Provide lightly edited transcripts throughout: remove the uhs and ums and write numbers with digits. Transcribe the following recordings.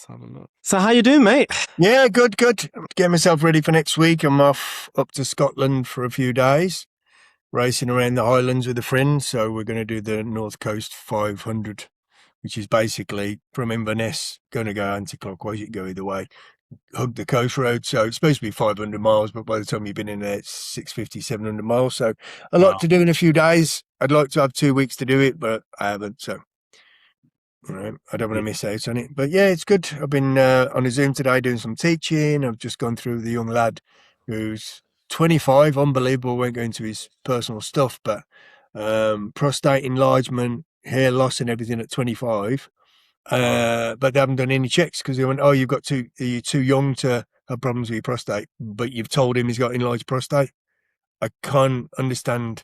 Let's have a look. So how you doing, mate? Yeah, good. Getting myself ready for next week. I'm off up to Scotland for a few days, racing around the Highlands with a friend. So we're going to do the North Coast 500, which is basically from Inverness, going to go anti-clockwise. You can go either way, hug the coast road. So it's supposed to be 500 miles, but by the time you've been in there, it's 650, 700 miles. So a lot to do in a few days. I'd like to have 2 weeks to do it, but I haven't. So I don't want to miss out on it. But yeah, it's good. I've been on a Zoom today doing some teaching. I've just gone through the young lad who's 25, unbelievable. Won't go into his personal stuff, but prostate enlargement, hair loss and everything at 25. But they haven't done any checks because they went, oh, you're too young to have problems with your prostate, but you've told him he's got enlarged prostate. I can't understand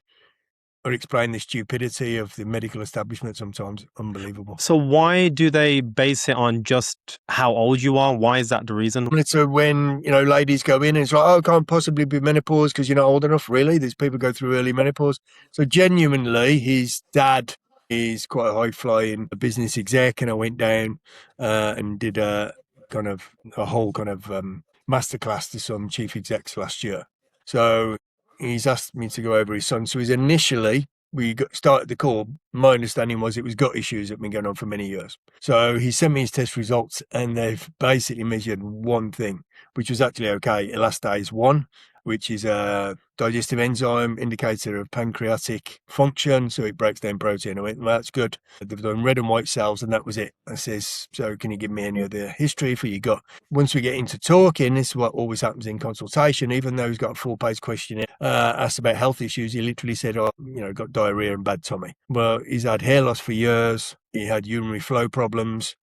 or explain the stupidity of the medical establishment sometimes. Unbelievable. So why do they base it on just how old you are? Why is that the reason? So when, ladies go in and it's like, oh, can't possibly be menopause because you're not old enough. Really? These people go through early menopause. So genuinely, his dad is quite a high-flying business exec, and I went down and did a whole masterclass to some chief execs last year. So he's asked me to go over his son. So started the call. My understanding was it was gut issues that have been going on for many years. So he sent me his test results and they've basically measured one thing, which was actually okay. Elastase 1, which is a digestive enzyme indicator of pancreatic function. So it breaks down protein. I went, well, that's good. They've done red and white cells and that was it. I says, so can you give me any other history for your gut? Once we get into talking, this is what always happens in consultation, even though he's got a 4-page questionnaire, asked about health issues, he literally said, got diarrhea and bad tummy. Well, he's had hair loss for years. He had urinary flow problems.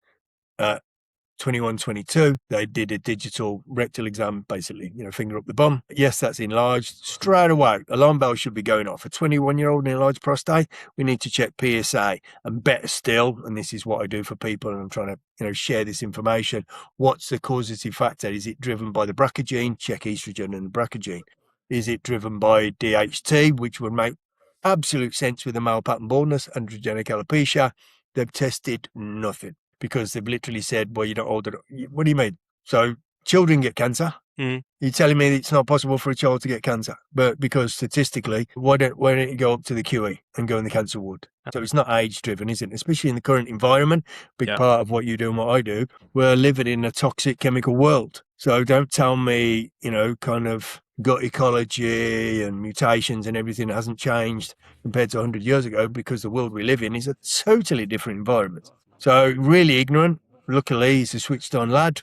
21, 22, they did a digital rectal exam, basically, finger up the bum. Yes, that's enlarged. Straight away, alarm bells should be going off. A 21-year-old enlarged prostate, we need to check PSA. And better still, and this is what I do for people, and I'm trying to, share this information. What's the causative factor? Is it driven by the BRCA gene? Check estrogen and the BRCA gene. Is it driven by DHT, which would make absolute sense with the male pattern baldness, androgenic alopecia? They've tested nothing. Because they've literally said, well, you're not old enough. What do you mean? So children get cancer. Mm. You're telling me it's not possible for a child to get cancer, but because statistically, why don't you go up to the QE and go in the cancer ward? So it's not age driven, is it? Especially in the current environment, big part of what you do and what I do, we're living in a toxic chemical world. So don't tell me, gut ecology and mutations and everything hasn't changed compared to 100 years ago, because the world we live in is a totally different environment. So really ignorant. Luckily, he's a switched on lad.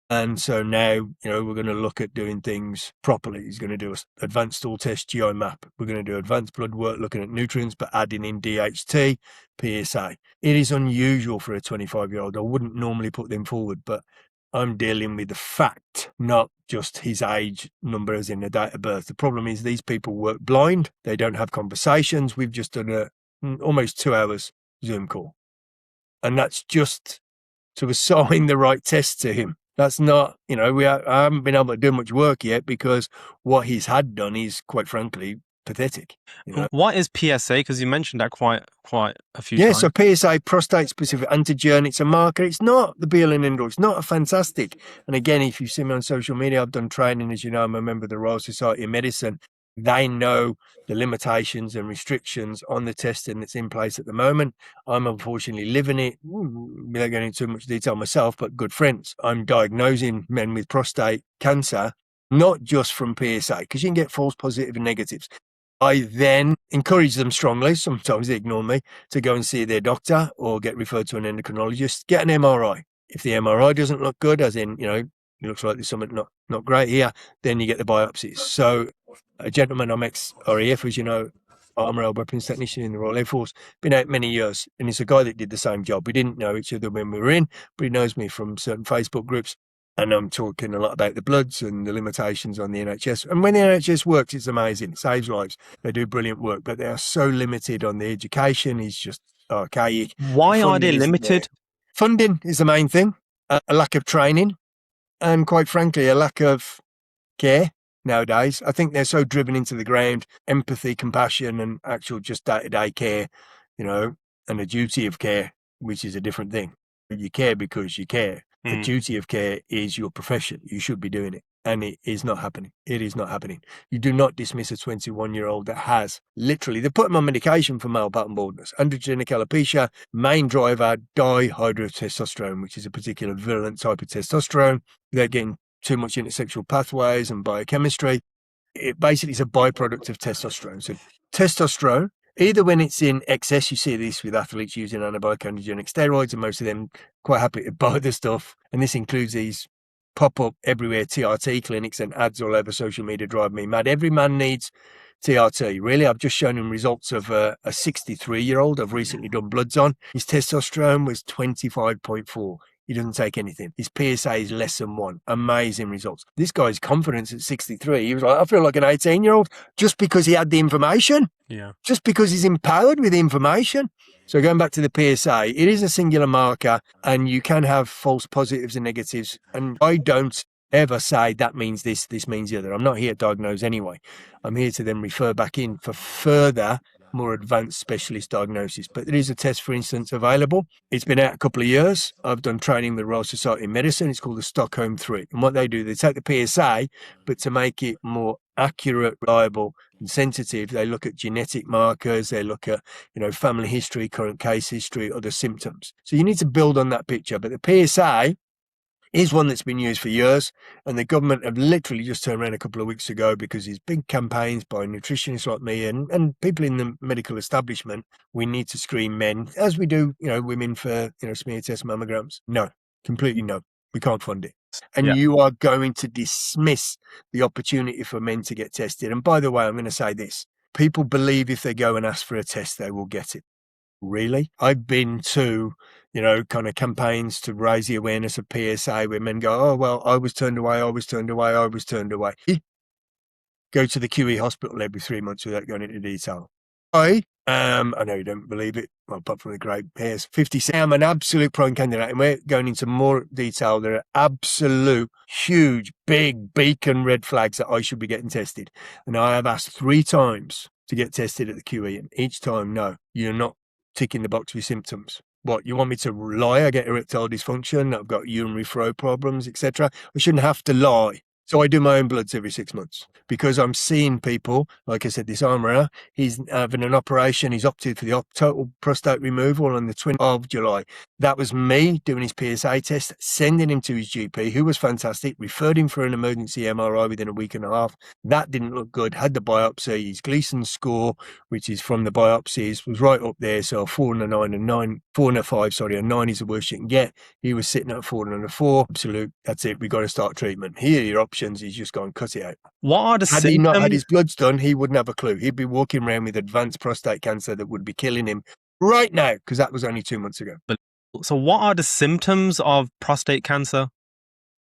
And so now, we're going to look at doing things properly. He's going to do an advanced stool test, GI map. We're going to do advanced blood work looking at nutrients, but adding in DHT, PSA. It is unusual for a 25-year-old. I wouldn't normally put them forward, but I'm dealing with the fact, not just his age number as in the date of birth. The problem is these people work blind. They don't have conversations. We've just done almost 2 hours Zoom call. And that's just to assign the right test to him. That's not, I haven't been able to do much work yet because what he's had done is, quite frankly, pathetic. What is PSA? Because you mentioned that quite a few times. Yeah, so PSA, prostate-specific antigen, it's a marker. It's not the be-all and end-all. It's not a fantastic. And again, if you see me on social media, I've done training. As you know, I'm a member of the Royal Society of Medicine. They know the limitations and restrictions on the testing that's in place at the moment. I'm unfortunately living it, without going into too much detail myself, but good friends. I'm diagnosing men with prostate cancer, not just from PSA, because you can get false positive and negatives. I then encourage them strongly, sometimes they ignore me, to go and see their doctor or get referred to an endocrinologist, get an MRI. If the MRI doesn't look good, as in, it looks like there's something not great here, then you get the biopsies. So a gentleman, I'm ex-RAF, as you know, armour weapons technician in the Royal Air Force, been out many years, and he's a guy that did the same job. We didn't know each other when we were in, but he knows me from certain Facebook groups, and I'm talking a lot about the bloods and the limitations on the NHS. And when the NHS works, it's amazing. It saves lives. They do brilliant work, but they are so limited on the education. It's just archaic. Why are they limited? Funding is the main thing, a lack of training, and quite frankly, a lack of care. Nowadays, I think they're so driven into the ground, empathy, compassion, and actual just day-to-day care, and a duty of care, which is a different thing. You care because you care. The Mm. duty of care is your profession. You should be doing it. And it is not happening. It is not happening. You do not dismiss a 21-year-old that has literally, they put him on medication for male pattern baldness, androgenic alopecia, main driver, dihydrotestosterone, which is a particular virulent type of testosterone. They're getting too much into sexual pathways and biochemistry. It basically is a byproduct of testosterone. So testosterone, either when it's in excess, you see this with athletes using anabolic androgenic steroids, and most of them quite happy to buy the stuff. And this includes these pop-up everywhere TRT clinics and ads all over social media drive me mad. Every man needs TRT. Really, I've just shown him results of a 63-year-old I've recently done bloods on. His testosterone was 25.4. He doesn't take anything. His PSA is less than 1. Amazing results. This guy's confidence at 63, he was like, I feel like an 18-year-old just because he had the information. Yeah. Just because he's empowered with information. So going back to the PSA, it is a singular marker and you can have false positives and negatives. And I don't ever say that means this means the other. I'm not here to diagnose anyway. I'm here to then refer back in for further, more advanced specialist diagnosis. But there is a test, for instance, available. It's been out a couple of years. I've done training with the Royal Society of Medicine. It's called the Stockholm 3. And what they do, they take the PSA, but to make it more accurate, reliable, and sensitive, they look at genetic markers, they look at, family history, current case history, other symptoms. So you need to build on that picture. But the PSA is one that's been used for years, and the government have literally just turned around a couple of weeks ago because there's big campaigns by nutritionists like me and people in the medical establishment. We need to screen men as we do, women for, smear test mammograms. No, completely no. We can't fund it. And Yeah. you are going to dismiss the opportunity for men to get tested. And by the way, I'm going to say this. People believe if they go and ask for a test, they will get it. Really? I've been to, kind of campaigns to raise the awareness of PSA where men go, oh, well, I was turned away. Go to the QE hospital every 3 months without going into detail. I know you don't believe it, well, apart from the great hairs, 50 I'm an absolute prime candidate, and we're going into more detail. There are absolute, huge, big beacon red flags that I should be getting tested. And I have asked 3 times to get tested at the QE, and each time, no, you're not ticking the box with symptoms. What, you want me to lie? I get erectile dysfunction, I've got urinary flow problems, etc. I shouldn't have to lie. So I do my own bloods every 6 months because I'm seeing people, like I said, this armourer, he's having an operation. He's opted for the total prostate removal on the 20th of July. That was me doing his PSA test, sending him to his GP, who was fantastic, referred him for an emergency MRI within a week and a half. That didn't look good, had the biopsy. His Gleason score, which is from the biopsies, was right up there. So a 4 and a 9 and 4 and a 5, sorry, a 9 is the worst you can get. He was sitting at a 4 and a 4. Absolute, that's it. We got to start treatment. Here are your options. He's just gone, cut it out. What are the Had he not had symptoms? his bloods done, he wouldn't have a clue. He'd be walking around with advanced prostate cancer that would be killing him right now because that was only 2 months ago. So what are the symptoms of prostate cancer?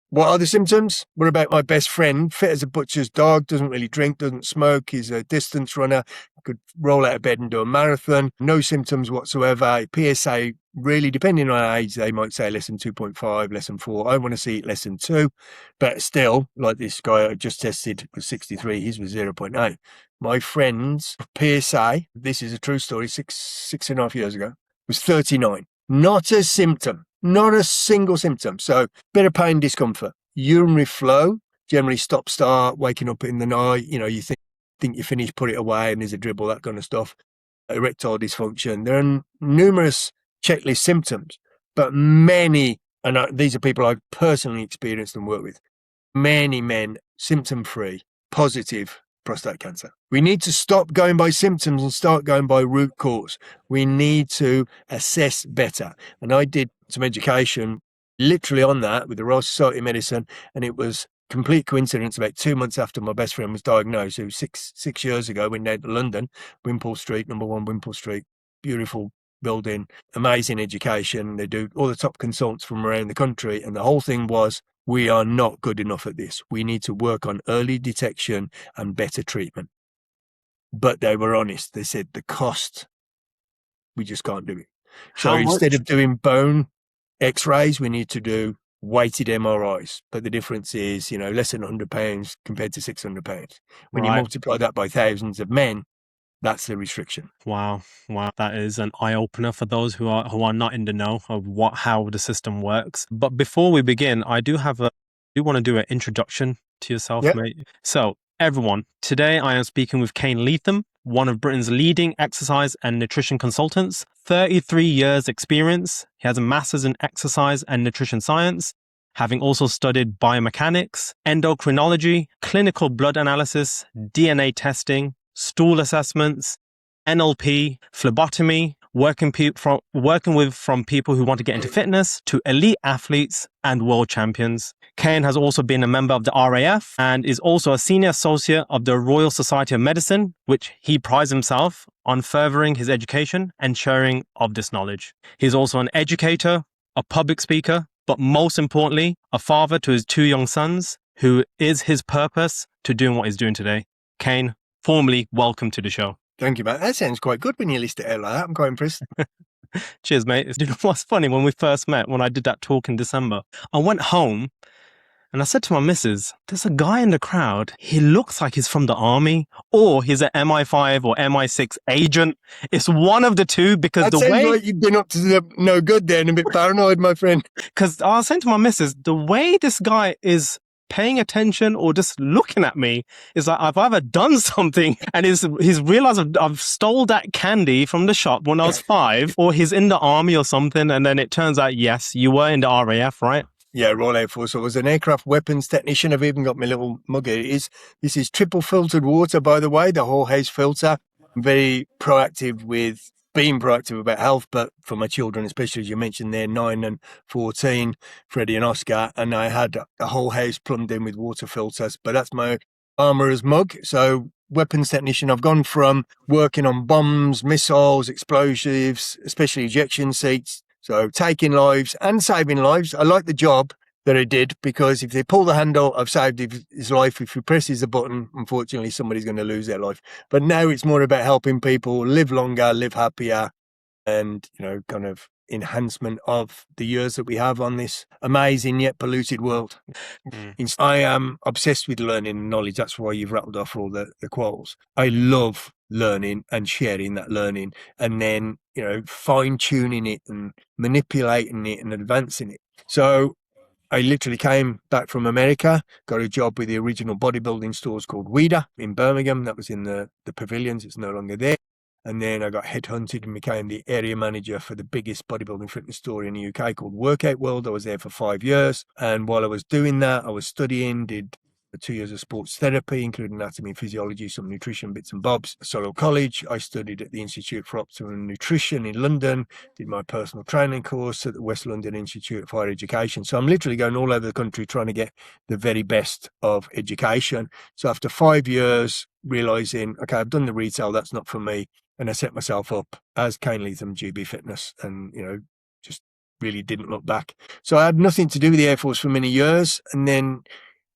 What are the symptoms? What about my best friend, fit as a butcher's dog, doesn't really drink, doesn't smoke, he's a distance runner, could roll out of bed and do a marathon, no symptoms whatsoever. PSA, really, depending on age, they might say less than 2.5, less than 4. I want to see it less than 2. But still, like this guy I just tested was 63, his was 0.8. My friend's PSA, this is a true story, six and a half years ago, was 39. Not a symptom. Not a single symptom. So, bit of pain, discomfort. Urinary flow, generally stop, start, waking up in the night. You think you finished, put it away, and there's a dribble, that kind of stuff. Erectile dysfunction. There are numerous checklist symptoms, but many, and these are people I've personally experienced and worked with, many men symptom-free, positive prostate cancer. We need to stop going by symptoms and start going by root cause. We need to assess better. And I did some education literally on that with the Royal Society of Medicine, and it was complete coincidence. About 2 months after my best friend was diagnosed, it was six years ago, went down to London, Wimpole Street, number 1 Wimpole Street, beautiful building, amazing education. They do all the top consultants from around the country, and the whole thing was, we are not good enough at this. We need to work on early detection and better treatment. But they were honest. They said the cost, we just can't do it. So instead of doing bone x-rays, we need to do weighted MRIs. But the difference is, less than £100 compared to £600. When you multiply that by thousands of men, That's the restriction. Wow, wow, that is an eye opener for those who are not in the know of how the system works. But before we begin, I do want to do an introduction to yourself, Yep. mate. So, everyone, today I am speaking with CAIN LEATHEM, one of Britain's leading exercise and nutrition consultants. 33 years experience. He has a master's in exercise and nutrition science, having also studied biomechanics, endocrinology, clinical blood analysis, DNA testing, stool assessments, NLP, phlebotomy, working from people who want to get into fitness to elite athletes and world champions. CAIN has also been a member of the RAF and is also a senior associate of the Royal Society of Medicine, which he prides himself on furthering his education and sharing of this knowledge. He's also an educator, a public speaker, but most importantly, a father to his 2 young sons, who is his purpose to doing what he's doing today. CAIN, formally welcome to the show. Thank you, mate. That sounds quite good when you list it out like that. I'm quite impressed. Cheers, mate. You know what's funny? When we first met, when I did that talk in December, I went home and I said to my missus, there's a guy in the crowd. He looks like he's from the army or he's an MI5 or MI6 agent. It's one of the two because That sounds like you've been up to no good there and a bit paranoid, my friend. Because I was saying to my missus, the way this guy is paying attention or just looking at me is like I've either done something and he's realized I've stole that candy from the shop when I was 5, or he's in the army or something. And then it turns out, yes, you were in the RAF, right? Yeah, Royal Air Force. I was an aircraft weapons technician. I've even got my little mug here. This is triple filtered water, by the way, the whole house filter. I'm very proactive with being proactive about health, but for my children, especially as you mentioned there, 9 and 14, Freddie and Oscar, and I had a whole house plumbed in with water filters, but that's my armourer's mug. So weapons technician, I've gone from working on bombs, missiles, explosives, especially ejection seats, so taking lives and saving lives. I like the job that I did because if they pull the handle, I've saved his life. If he presses the button, unfortunately, somebody's going to lose their life. But now it's more about helping people live longer, live happier, and, kind of enhancement of the years that we have on this amazing yet polluted world. I am obsessed with learning and knowledge. That's why you've rattled off all the quotes. I love learning and sharing that learning and then, fine tuning it and manipulating it and advancing it. So I literally came back from America, got a job with the original bodybuilding stores called Weeder in Birmingham. That was in the pavilions. It's no longer there. And then I got headhunted and became the area manager for the biggest bodybuilding fitness store in the UK called Workout World. I was there for 5 years. And while I was doing that, I was studying, did 2 years of sports therapy, including anatomy and physiology, some nutrition bits and bobs. Solo college, I studied at the Institute for Optimum Nutrition in London, did my personal training course at the West London Institute for Higher Education. So I'm literally going all over the country trying to get the very best of education. So after 5 years, realizing, okay, I've done the retail, that's not for me. And I set myself up as CAIN LEATHEM GB Fitness and, just really didn't look back. So I had nothing to do with the Air Force for many years. And then,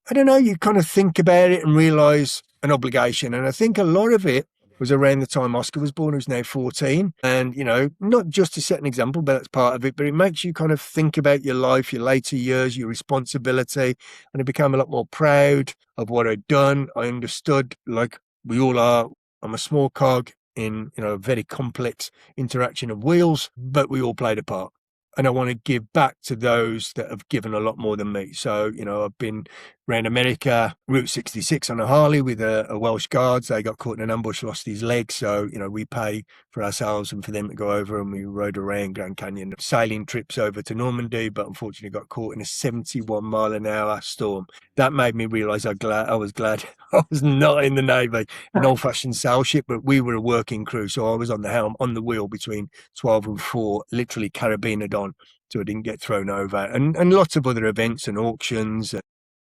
I don't know, you kind of think about it and realize an obligation. And I think a lot of it was around the time Oscar was born, who's now 14. And, not just to set an example, but that's part of it, but it makes you kind of think about your life, your later years, your responsibility. And I became a lot more proud of what I'd done. I understood, like we all are, I'm a small cog in, a very complex interaction of wheels, but we all played a part. And I want to give back to those that have given a lot more than me. So, I've been around America, Route 66 on a Harley with a Welsh Guards. They got caught in an ambush, lost his leg. So, we pay for ourselves and for them to go over, and we rode around Grand Canyon, sailing trips over to Normandy, but unfortunately got caught in a 71 mile an hour storm. That made me realize I was glad I was not in the Navy, an old fashioned sail ship, but we were a working crew. So I was on the helm, on the wheel between 12 and 4, literally carabined on, so I didn't get thrown over, and lots of other events and auctions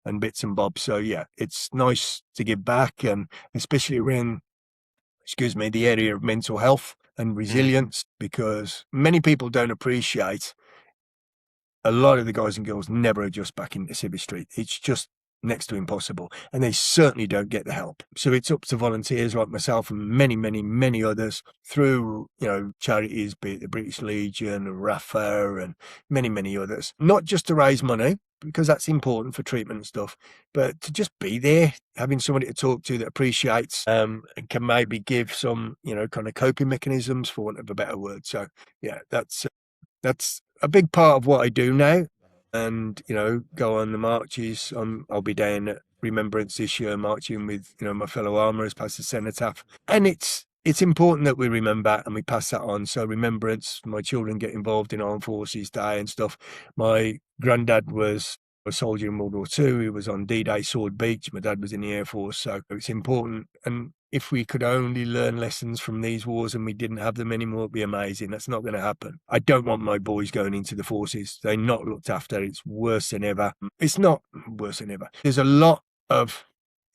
and bits and bobs. So yeah, it's nice to give back, and especially around, the area of mental health and resilience, because many people don't appreciate a lot of the guys and girls never adjust back into Civvy Street. It's just next to impossible, and they certainly don't get the help. So it's up to volunteers like myself and many, many, many others through, charities, be it the British Legion, RAFA, and many, many others, not just to raise money, because that's important for treatment and stuff. But to just be there, having somebody to talk to that appreciates and can maybe give some, kind of coping mechanisms, for want of a better word. So yeah, that's a big part of what I do now. And, go on the marches. I'll be down at Remembrance this year, marching with, my fellow armourers past the cenotaph. And it's important that we remember and we pass that on. So remembrance, my children get involved in Armed Forces Day and stuff. My granddad was a soldier in World War II. He was on D-Day, Sword Beach. My dad was in the Air Force. So it's important. And if we could only learn lessons from these wars and we didn't have them anymore, it'd be amazing. That's not going to happen. I don't want my boys going into the forces. They're not looked after. It's worse than ever. It's not worse than ever. There's a lot of,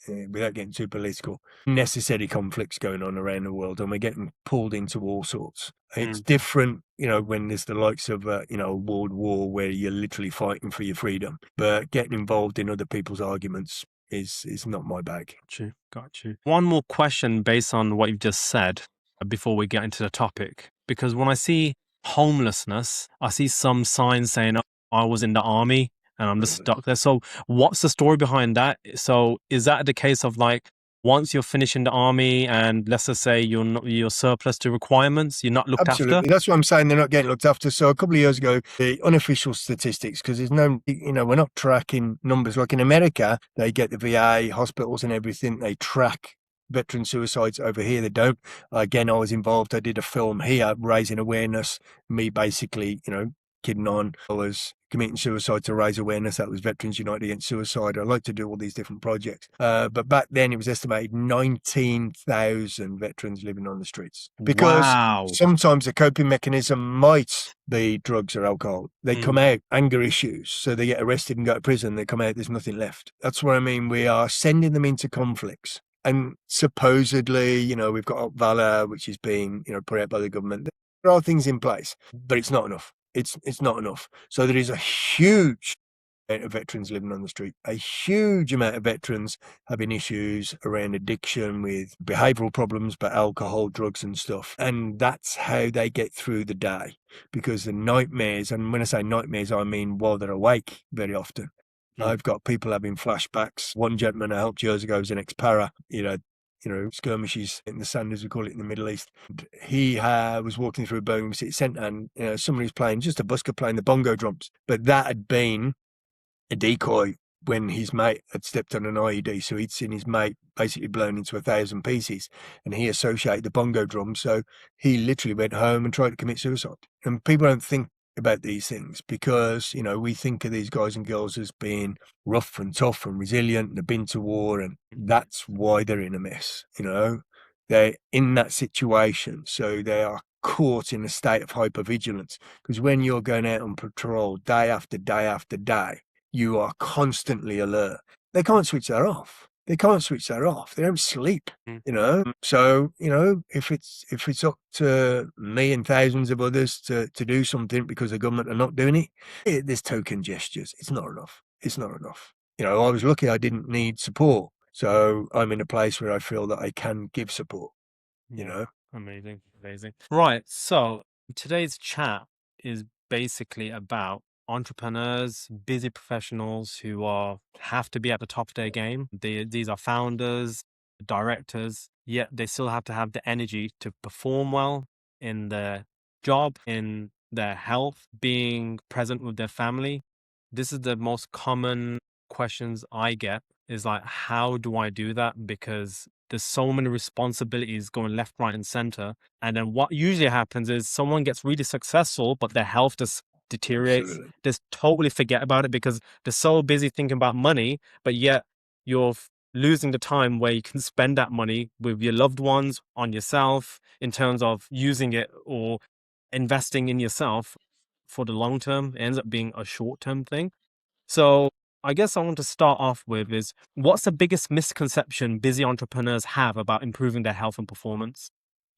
without getting too political, necessary conflicts going on around the world, and we're getting pulled into all sorts. It's different, when there's the likes of, a world war where you're literally fighting for your freedom, but getting involved in other people's arguments is not my bag. Got you. One more question based on what you've just said before we get into the topic, because when I see homelessness, I see some signs saying, I was in the army and I'm just stuck there. So what's the story behind that? So is that the case of like, once you're finishing the army and let's just say you're surplus to requirements, you're not looked Absolutely. after? That's what I'm saying. They're not getting looked after. So a couple of years ago, the unofficial statistics, because there's no, we're not tracking numbers. Like in America, they get the VA, hospitals and everything. They track veteran suicides. Over here, they don't. Again, I was involved. I did a film here raising awareness. Me basically, kidding on. I was committing suicide to raise awareness. That was Veterans United Against Suicide. I like to do all these different projects. But back then it was estimated 19,000 veterans living on the streets. Because sometimes the coping mechanism might be drugs or alcohol. They come out, anger issues. So they get arrested and go to prison. They come out, there's nothing left. That's what I mean. We are sending them into conflicts. And supposedly, we've got Valor, which is being, put out by the government. There are things in place, but it's not enough. It's not enough. So there is a huge amount of veterans living on the street, a huge amount of veterans having issues around addiction with behavioural problems, but alcohol, drugs and stuff. And that's how they get through the day, because the nightmares, and when I say nightmares, I mean while they're awake very often. I've got people having flashbacks. One gentleman I helped years ago was an ex-para, skirmishes in the sand, as we call it in the Middle East. And he was walking through Birmingham City Centre, and somebody was playing, just a busker playing the bongo drums. But that had been a decoy when his mate had stepped on an IED. So he'd seen his mate basically blown into 1,000 pieces, and he associated the bongo drums. So he literally went home and tried to commit suicide. And people don't think about these things because, we think of these guys and girls as being rough and tough and resilient, and they've been to war, and that's why they're in a mess. They're in that situation, so they are caught in a state of hypervigilance, because when you're going out on patrol day after day after day, you are constantly alert. They can't switch that off. They can't switch that off. They don't sleep, So, if it's up to me and thousands of others to do something because the government are not doing it, there's token gestures. It's not enough. It's not enough. I was lucky I didn't need support. So I'm in a place where I feel that I can give support, Amazing. Right. So today's chat is basically about entrepreneurs, busy professionals who have to be at the top of their game. These are founders, directors, yet they still have to have the energy to perform well in their job, in their health, being present with their family. This is the most common questions I get, is like, how do I do that? Because there's so many responsibilities going left, right, and center. And then what usually happens is someone gets really successful, but their health just deteriorates. Absolutely. Just totally forget about it because they're so busy thinking about money, but yet you're losing the time where you can spend that money with your loved ones, on yourself, in terms of using it or investing in yourself for the long term. It ends up being a short-term thing. So I guess I want to start off with is, what's the biggest misconception busy entrepreneurs have about improving their health and performance?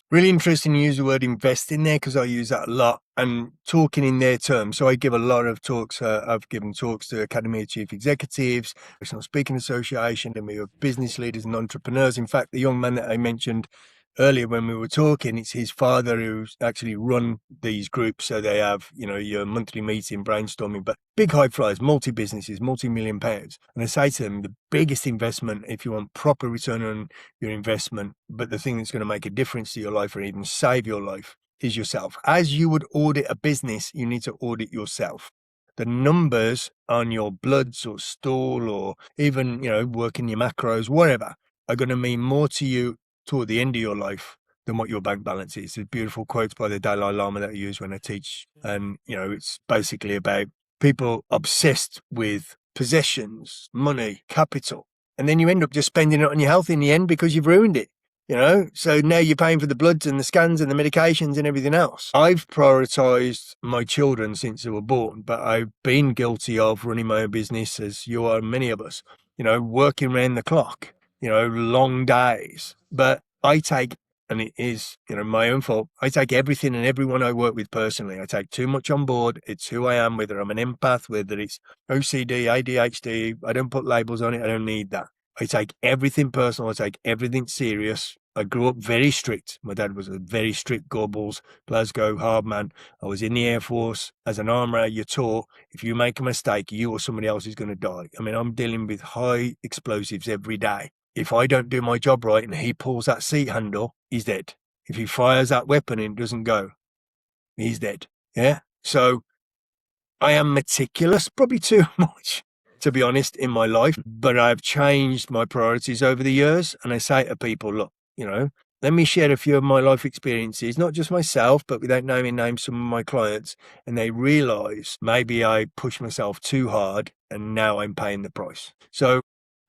Really interesting you use the word invest in there, because I use that a lot, and talking in their terms. So I give a lot of talks. I've given talks to Academy of Chief Executives, National Speaking Association, and we have business leaders and entrepreneurs. In fact, the young man that I mentioned earlier when we were talking, it's his father who's actually run these groups. So they have, your monthly meeting, brainstorming, but big high flyers, multi-businesses, multi-million pounds. And I say to them, the biggest investment, if you want proper return on your investment, but the thing that's going to make a difference to your life or even save your life, is yourself. As you would audit a business, you need to audit yourself. The numbers on your bloods or stool or even, working your macros, whatever, are going to mean more to you toward the end of your life than what your bank balance is. There's beautiful quotes by the Dalai Lama that I use when I teach. And, it's basically about people obsessed with possessions, money, capital. And then you end up just spending it on your health in the end because you've ruined it. So now you're paying for the bloods and the scans and the medications and everything else. I've prioritized my children since they were born, but I've been guilty of running my own business, as you are, many of us, working around the clock, long days. But I take, and it is, my own fault, I take everything and everyone I work with personally. I take too much on board. It's who I am, whether I'm an empath, whether it's OCD, ADHD. I don't put labels on it. I don't need that. I take everything personal. I take everything serious. I grew up very strict. My dad was a very strict Goebbels, Glasgow, hard man. I was in the Air Force. As an armourer, you're taught if you make a mistake, you or somebody else is going to die. I mean, I'm dealing with high explosives every day. If I don't do my job right and he pulls that seat handle, he's dead. If he fires that weapon and it doesn't go, he's dead. Yeah? So I am meticulous, probably too much, to be honest, in my life, but I've changed my priorities over the years. And I say to people, look, let me share a few of my life experiences, not just myself, but without naming names, some of my clients. And they realize maybe I pushed myself too hard and now I'm paying the price. So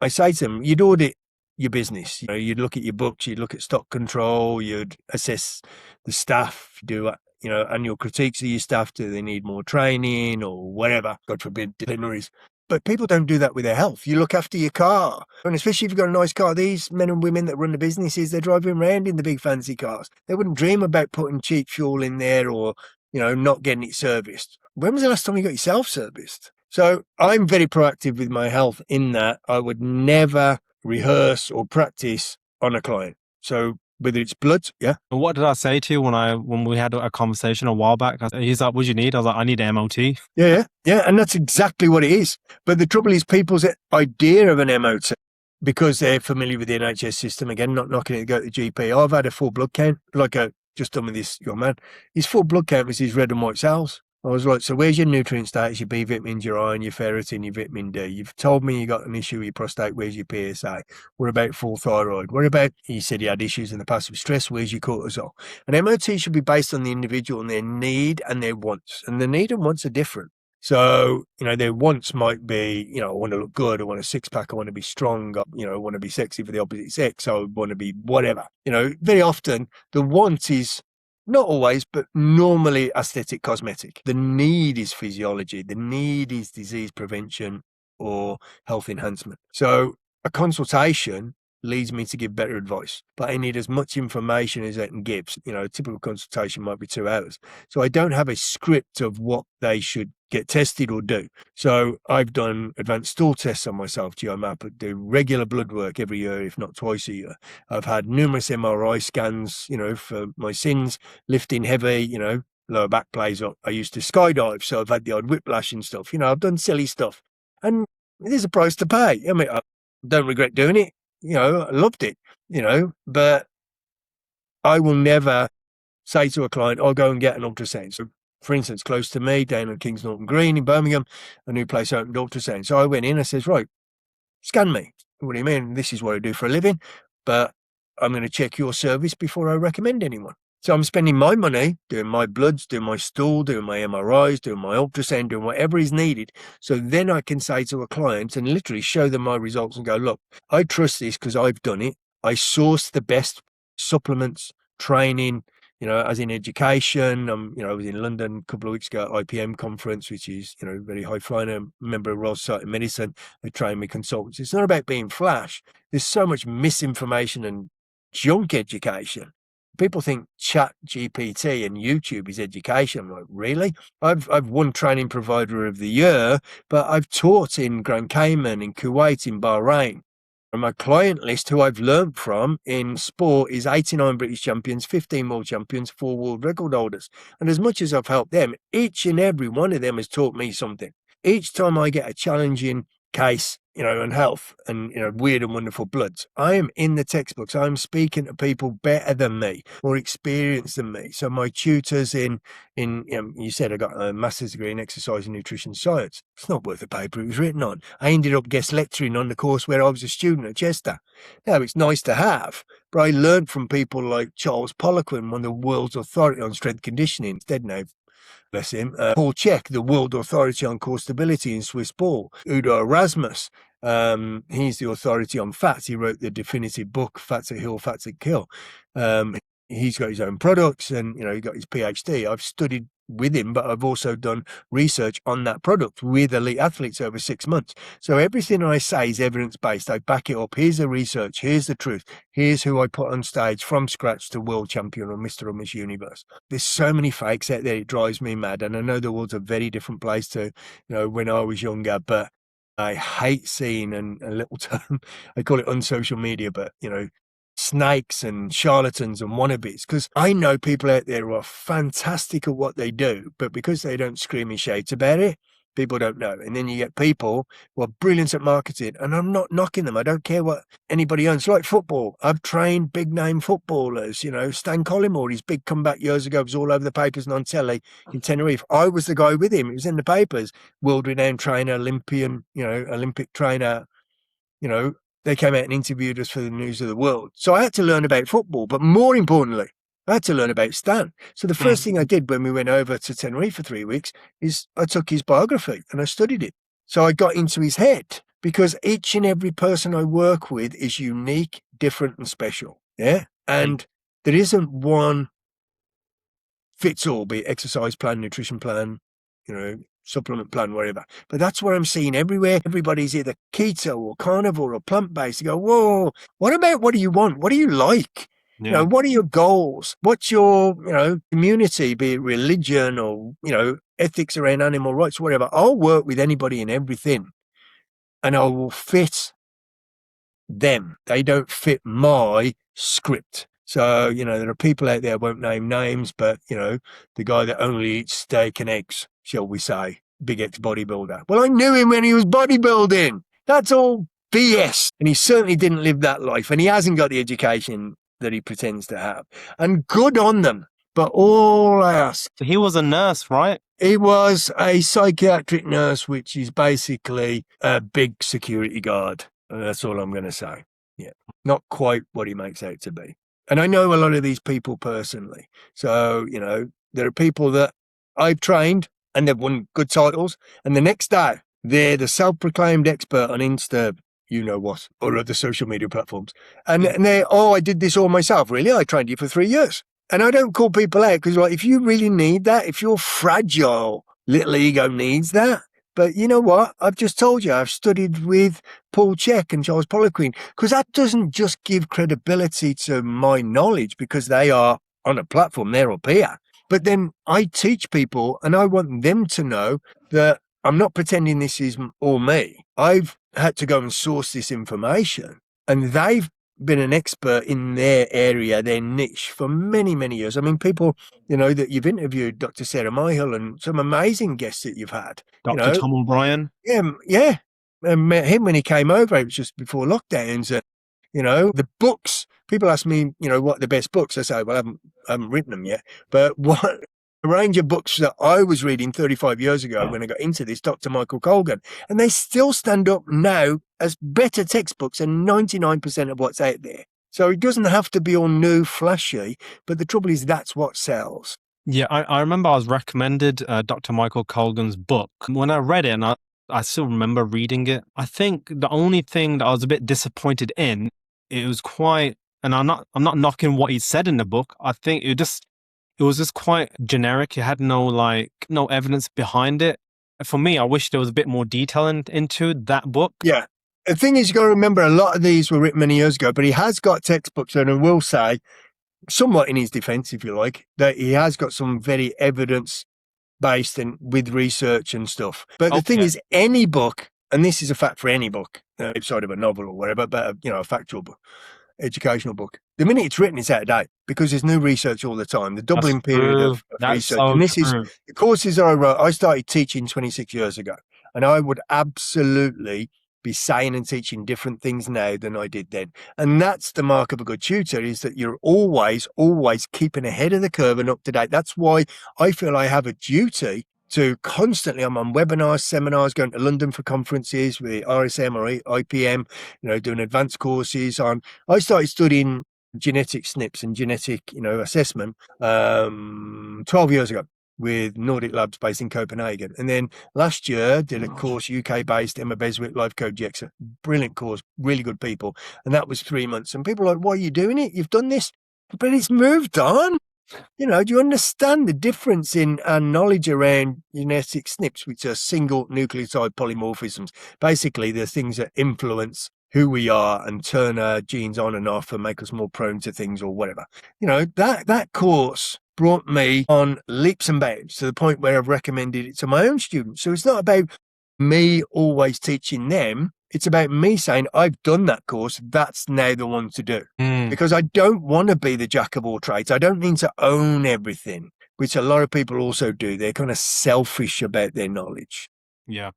I say to them, you'd audit your business. You'd look at your books, you'd look at stock control, you'd assess the staff, do annual critiques of your staff. Do they need more training or whatever? God forbid, disciplinaries. But people don't do that with their health. You look after your car. And especially if you've got a nice car, these men and women that run the businesses, they're driving around in the big fancy cars. They wouldn't dream about putting cheap fuel in there or, not getting it serviced. When was the last time you got yourself serviced? So I'm very proactive with my health in that I would never rehearse or practice on a client. So whether it's bloods, yeah. And what did I say to you when we had a conversation a while back? He's like, what do you need? I was like, I need an MOT. Yeah. And that's exactly what it is. But the trouble is people's idea of an MOT, because they're familiar with the NHS system, again, not knocking it to go to the GP. I've had a full blood count, like just done with this young man. His full blood count was his red and white cells. I was like, so where's your nutrient status, your B vitamins, your iron, your ferritin, your vitamin D? You've told me you got an issue with your prostate. Where's your PSA? What about full thyroid? What about, he said he had issues in the past with stress. Where's your cortisol? An MOT should be based on the individual and their need and their wants. And the need and wants are different. So, their wants might be, I want to look good. I want a six pack. I want to be strong. I want to be sexy for the opposite sex. I want to be whatever. Very often the want is, not always, but normally aesthetic cosmetic. The need is physiology. The need is disease prevention or health enhancement. So a consultation leads me to give better advice, but I need as much information as I can give. A typical consultation might be 2 hours. So I don't have a script of what they should get tested or do. So I've done advanced stool tests on myself, GeoMap, I do regular blood work every year, if not twice a year. I've had numerous MRI scans, for my sins, lifting heavy, lower back plays up. I used to skydive, so I've had the odd whiplash and stuff. I've done silly stuff. And there's a price to pay. I mean, I don't regret doing it. I loved it, but I will never say to a client, I'll go and get an ultrasound. So, for instance, close to me, down on Kings Norton Green in Birmingham, a new place opened ultrasound. So I went in, I says, right, scan me. What do you mean? This is what I do for a living, but I'm going to check your service before I recommend anyone. So I'm spending my money doing my bloods, doing my stool, doing my MRIs, doing my ultrasound, doing whatever is needed. So then I can say to a client and literally show them my results and go, look, I trust this because I've done it. I source the best supplements, training, as in education. I was in London a couple of weeks ago at IPM conference, which is, very high flying. I'm a member of Royal Society of Medicine. They train me consultants. It's not about being flash. There's so much misinformation and junk education. People think Chat GPT and YouTube is education. I'm like, really? I've won Training Provider of the Year, but I've taught in Grand Cayman, in Kuwait, in Bahrain. And my client list, who I've learned from in sport, is 89 British champions, 15 world champions, 4 world record holders. And as much as I've helped them, each and every one of them has taught me something. Each time I get a challenging case, and health and, weird and wonderful bloods, I am in the textbooks. I'm speaking to people better than me, more experienced than me. So my tutors you said I got a master's degree in exercise and nutrition science. It's not worth the paper it was written on. I ended up guest lecturing on the course where I was a student at Chester. Now, it's nice to have, but I learned from people like Charles Poliquin, one of the world's authority on strength conditioning. He's dead now, bless him. Paul Cech, the world authority on core stability in Swiss ball. Udo Erasmus, he's the authority on fats. He wrote the definitive book, Fats That Heal, Fats That Kill. He's got his own products and, he got his PhD. I've studied with him, but I've also done research on that product with elite athletes over 6 months. So everything I say is evidence-based. I back it up. Here's the research. Here's the truth. Here's who I put on stage from scratch to world champion or Mr. or Miss Universe. There's so many fakes out there. It drives me mad. And I know the world's a very different place to, when I was younger, but I hate seeing a little term, I call it unsocial media, but, snakes and charlatans and wannabes, because I know people out there who are fantastic at what they do, but because they don't scream and shout about it, people don't know. And then you get people who are brilliant at marketing, and I'm not knocking them. I don't care what anybody owns. Like football, I've trained big name footballers, Stan Collymore, his big comeback years ago was all over the papers and on telly in Tenerife. I was the guy with him. It was in the papers. World renowned trainer, Olympian, Olympic trainer, they came out and interviewed us for the News of the World. So I had to learn about football, but more importantly, I had to learn about Stan. So the first thing I did when we went over to Tenerife for 3 weeks is I took his biography and I studied it. So I got into his head, because each and every person I work with is unique, different and special. Yeah. And there isn't one fits all, be it exercise plan, nutrition plan, supplement plan, whatever. But that's what I'm seeing everywhere. Everybody's either keto or carnivore or plant-based. You go, whoa, what do you want? What do you like? Yeah. What are your goals? What's your, community, be it religion or, ethics around animal rights, whatever. I'll work with anybody and everything, and I will fit them. They don't fit my script. So, there are people out there, I won't name names, but, the guy that only eats steak and eggs, shall we say, big ex-bodybuilder. Well, I knew him when he was bodybuilding. That's all BS. And he certainly didn't live that life. And he hasn't got the education that he pretends to have. And good on them. But all I ask. So he was a nurse, right? He was a psychiatric nurse, which is basically a big security guard. That's all I'm going to say. Yeah. Not quite what he makes out to be. And I know a lot of these people personally. So, there are people that I've trained and they've won good titles. And the next day, they're the self-proclaimed expert on Insta, what, or other social media platforms. And they're, I did this all myself. Really? I trained you for 3 years. And I don't call people out because, if you really need that, if your fragile little ego needs that, but you know what? I've just told you, I've studied with Paul Cech and Charles Poliquin, because that doesn't just give credibility to my knowledge because they are on a platform, they're up here. But then I teach people and I want them to know that I'm not pretending this is all me. I've had to go and source this information, and they've been an expert in their area, their niche, for many, many years. I mean, people, that you've interviewed, Dr. Sarah Myhill and some amazing guests that you've had. Dr. Tom O'Brien. Yeah. I met him when he came over. It was just before lockdowns. The books, people ask me, what are the best books? I say, well, I haven't written them yet. But what a range of books that I was reading 35 years ago when I got into this, Dr. Michael Colgan, and they still stand up now as better textbooks than 99% of what's out there. So it doesn't have to be all new, flashy, but the trouble is that's what sells. Yeah, I remember I was recommended Dr. Michael Colgan's book. When I read it, and I still remember reading it, I think the only thing that I was a bit disappointed in, it was quite, and I'm not knocking what he said in the book. I think it was just quite generic. It had no evidence behind it. For me, I wish there was a bit more detail into that book. Yeah. The thing is, you got to remember, a lot of these were written many years ago, but he has got textbooks, and I will say, somewhat in his defense, if you like, that he has got some very evidence-based and with research and stuff. But the thing is, any book, and this is a fact for any book, side of a novel or whatever, but a factual book, educational book. The minute it's written, it's out of date because there's new research all the time. The That's doubling period true. of That's research, so and this is true. the courses that I wrote. I started teaching 26 years ago, and I would absolutely be saying and teaching different things now than I did then. And that's the mark of a good tutor, is that you're always keeping ahead of the curve and up to date. That's why I feel I have a duty to constantly, I'm on webinars, seminars, going to London for conferences with RSM or IPM, doing advanced courses on. I started studying genetic SNPs and genetic, assessment 12 years ago with Nordic Labs based in Copenhagen. And then last year did a course, UK-based, Emma Beswick, Life Code GX, brilliant course, really good people. And that was 3 months. And people are like, why are you doing it? You've done this, but it's moved on. Do you understand the difference in our knowledge around genetic SNPs, which are single nucleotide polymorphisms? Basically, they're things that influence who we are and turn our genes on and off and make us more prone to things or whatever. That course brought me on leaps and bounds to the point where I've recommended it to my own students. So it's not about me always teaching them. It's about me saying, I've done that course. That's now the one to do. Because I don't want to be the jack of all trades. I don't need to own everything, which a lot of people also do. They're kind of selfish about their knowledge. Yeah.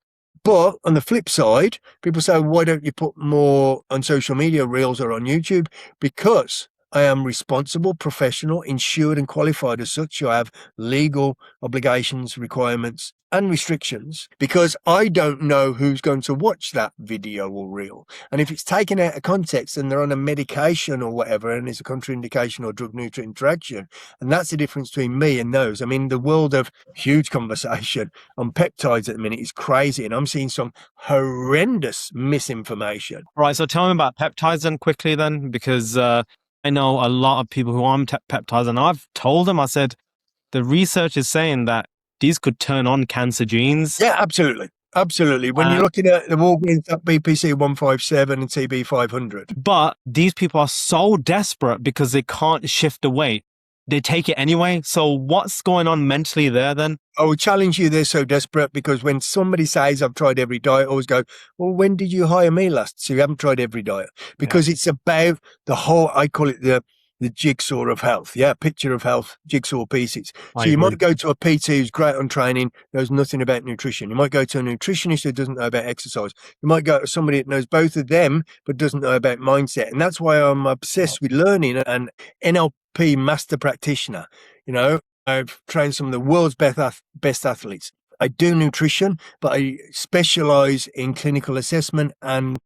But on the flip side, people say, why don't you put more on social media, reels or on YouTube? Because I am responsible, professional, insured and qualified as such. So I have legal obligations, requirements and restrictions because I don't know who's going to watch that video or reel. And if it's taken out of context and they're on a medication or whatever, and it's a contraindication or drug-nutrient interaction, and that's the difference between me and those. I mean, the world of huge conversation on peptides at the minute is crazy, and I'm seeing some horrendous misinformation. Right. So tell me about peptides then quickly then, because I know a lot of people who are on peptides, and I've told them, I said, the research is saying that these could turn on cancer genes. Yeah, absolutely. Absolutely. When you're looking at the Walgreens BPC 157 and TB 500. But these people are so desperate because they can't shift the weight. They take it anyway. So what's going on mentally there then? I would challenge you, they're so desperate because when somebody says, I've tried every diet, I always go, well, when did you hire me last? So you haven't tried every diet. Because it's about the whole, I call it the jigsaw of health. Yeah, picture of health, jigsaw pieces. So you might go to a PT who's great on training, knows nothing about nutrition. You might go to a nutritionist who doesn't know about exercise. You might go to somebody that knows both of them, but doesn't know about mindset. And that's why I'm obsessed with learning an NLP master practitioner. I've trained some of the world's best athletes. I do nutrition, but I specialize in clinical assessment and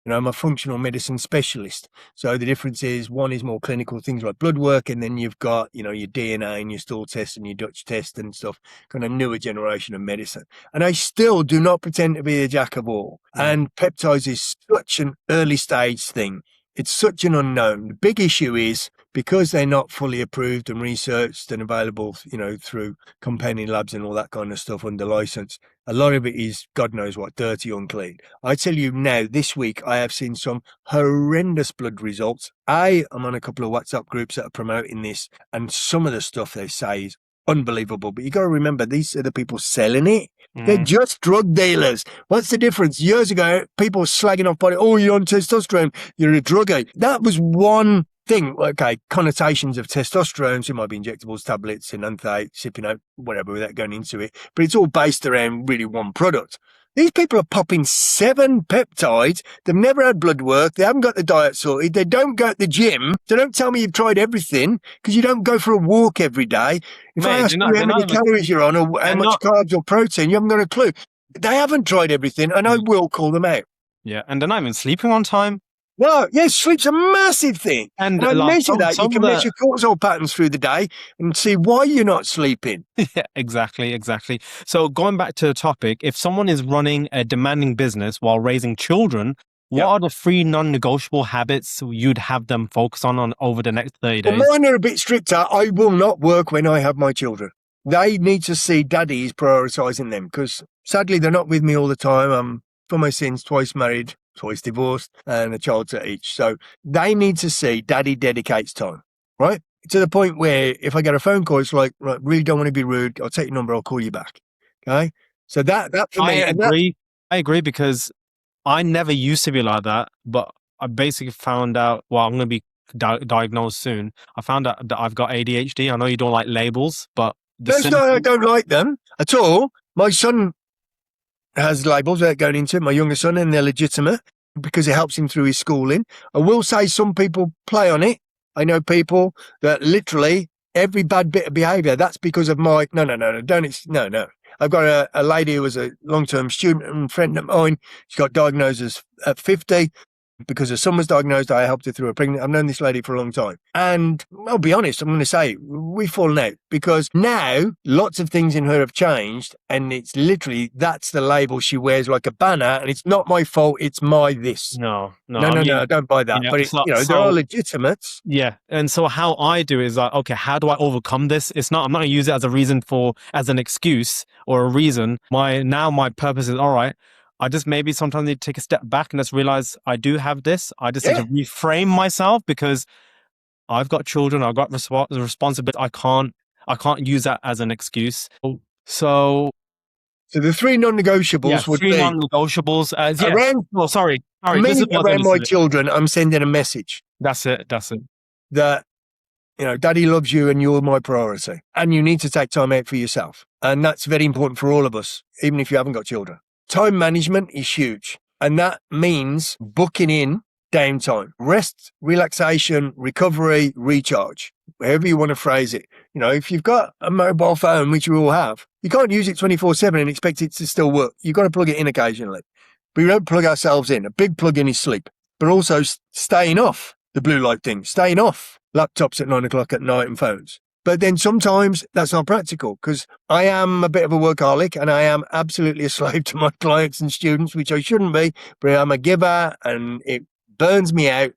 I'm a functional medicine specialist. So the difference is one is more clinical, things like blood work, and then you've got, your DNA and your stool test and your Dutch test and stuff, kind of newer generation of medicine. And I still do not pretend to be a jack of all. And peptides is such an early stage thing. It's such an unknown. The big issue is because they're not fully approved and researched and available, through companion labs and all that kind of stuff under license. A lot of it is, God knows what, dirty, unclean. I tell you now, this week, I have seen some horrendous blood results. I'm on a couple of WhatsApp groups that are promoting this, and some of the stuff they say is unbelievable. But you got to remember, these are the people selling it. They're just drug dealers. What's the difference? Years ago, people were slagging off body. Oh, you're on testosterone. You're a drug addict. That was one thing. Okay, connotations of testosterone. So it might be injectables, tablets, and sipping out, whatever, without going into it. But it's all based around really one product. These people are popping 7 peptides. They've never had blood work. They haven't got the diet sorted. They don't go to the gym. So don't tell me you've tried everything because you don't go for a walk every day. If I ask you how many calories you're on or how much carbs or protein, you haven't got a clue. They haven't tried everything, and I will call them out. Yeah, and they're not even sleeping on time. No, yes, sleep's a massive thing. And I measure that. You can measure cortisol patterns through the day and see why you're not sleeping. Yeah, exactly. So going back to the topic, if someone is running a demanding business while raising children, what are the 3 non-negotiable habits you'd have them focus on over the next 30 days? Well, mine are a bit stricter. I will not work when I have my children. They need to see daddy's prioritising them because sadly they're not with me all the time. I'm, for my sins, twice married, twice divorced, and a child to each. So they need to see daddy dedicates time, right? To the point where if I get a phone call, it's like, right, really don't want to be rude. I'll take your number. I'll call you back. Okay. So that for me. I agree because I never used to be like that, but I basically found out, well, I'm going to be diagnosed soon. I found out that I've got ADHD. I know you don't like labels, but the That's not, I symptom, don't like them at all. My son has labels without going into it, my younger son, and they're legitimate because it helps him through his schooling. I will say some people play on it. I know people that literally every bad bit of behaviour, that's because of my, no. I've got a lady who was a long-term student and friend of mine. She got diagnosed at 50. Because her son was diagnosed, I helped her through a pregnancy. I've known this lady for a long time. And I'll be honest, I'm going to say we've fallen out because now lots of things in her have changed. And it's literally, that's the label she wears like a banner. And it's not my fault. It's my this. no, no. No, I no, no, mean, I don't buy that. yeah. But, So, there are so legitimates. yeah. And so how I do is like, okay, how do I overcome this? It's not, I'm not going to use it as a reason as an excuse or a reason. My purpose is, all right, I just maybe sometimes need to take a step back and just realize I do have this. I just need Yeah. to reframe myself because I've got children. I've got responsibility. I can't use that as an excuse. So So the three non-negotiables would three be non-negotiables. Yeah. around Oh, sorry. This me, is what I was going around to my say. children, I'm sending a message That's it. that Daddy loves you and you're my priority. And you need to take time out for yourself. And that's very important for all of us, even if you haven't got children. Time management is huge. And that means booking in downtime, rest, relaxation, recovery, recharge, however you want to phrase it. If you've got a mobile phone, which we all have, you can't use it 24/7 and expect it to still work. You've got to plug it in occasionally. But we don't plug ourselves in. A big plug in is sleep, but also staying off the blue light thing, staying off laptops at 9 o'clock at night and phones. But then sometimes that's not practical because I am a bit of a workaholic and I am absolutely a slave to my clients and students, which I shouldn't be, but I'm a giver and it burns me out.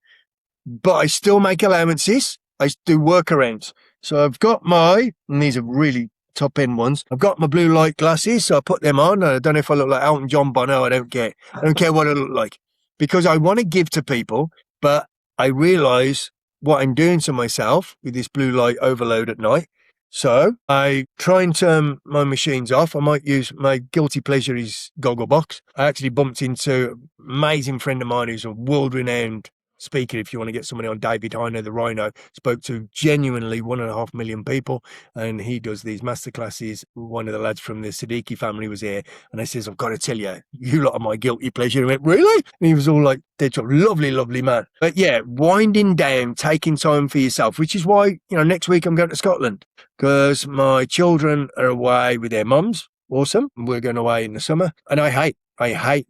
But I still make allowances. I do workarounds. So I've got and these are really top end ones. I've got my blue light glasses, so I put them on. I don't know if I look like Elton John Bono. I don't care. I don't care what I look like because I want to give to people, but I realize what I'm doing to myself with this blue light overload at night. So I try and turn my machines off. I might use my guilty pleasure is Gogglebox. I actually bumped into an amazing friend of mine who's a world-renowned speaker. If you want to get somebody on, David Heiner, the Rhino, spoke to genuinely 1.5 million people, and he does these masterclasses. One of the lads from the Siddiqui family was here, and I says, I've got to tell you, you lot are my guilty pleasure. He went, really? And he was all like, dead top, lovely, lovely man. But yeah, winding down, taking time for yourself, which is why, next week I'm going to Scotland because my children are away with their mums. Awesome. We're going away in the summer, and I hate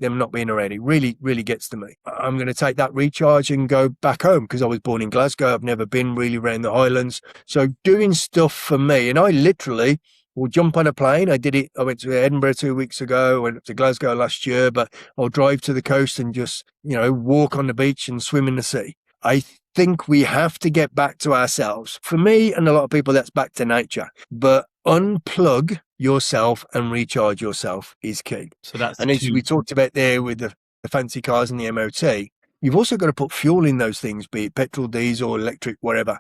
them not being around. It really, really gets to me. I'm going to take that recharge and go back home because I was born in Glasgow. I've never been really around the Highlands. So doing stuff for me, and I literally will jump on a plane. I did it. I went to Edinburgh 2 weeks ago, went up to Glasgow last year, but I'll drive to the coast and just, walk on the beach and swim in the sea. I think we have to get back to ourselves. For me and a lot of people, that's back to nature. But unplug yourself and recharge yourself is key. So that's and as we talked about there with the fancy cars and the MOT, you've also got to put fuel in those things, be it petrol, diesel, electric, whatever,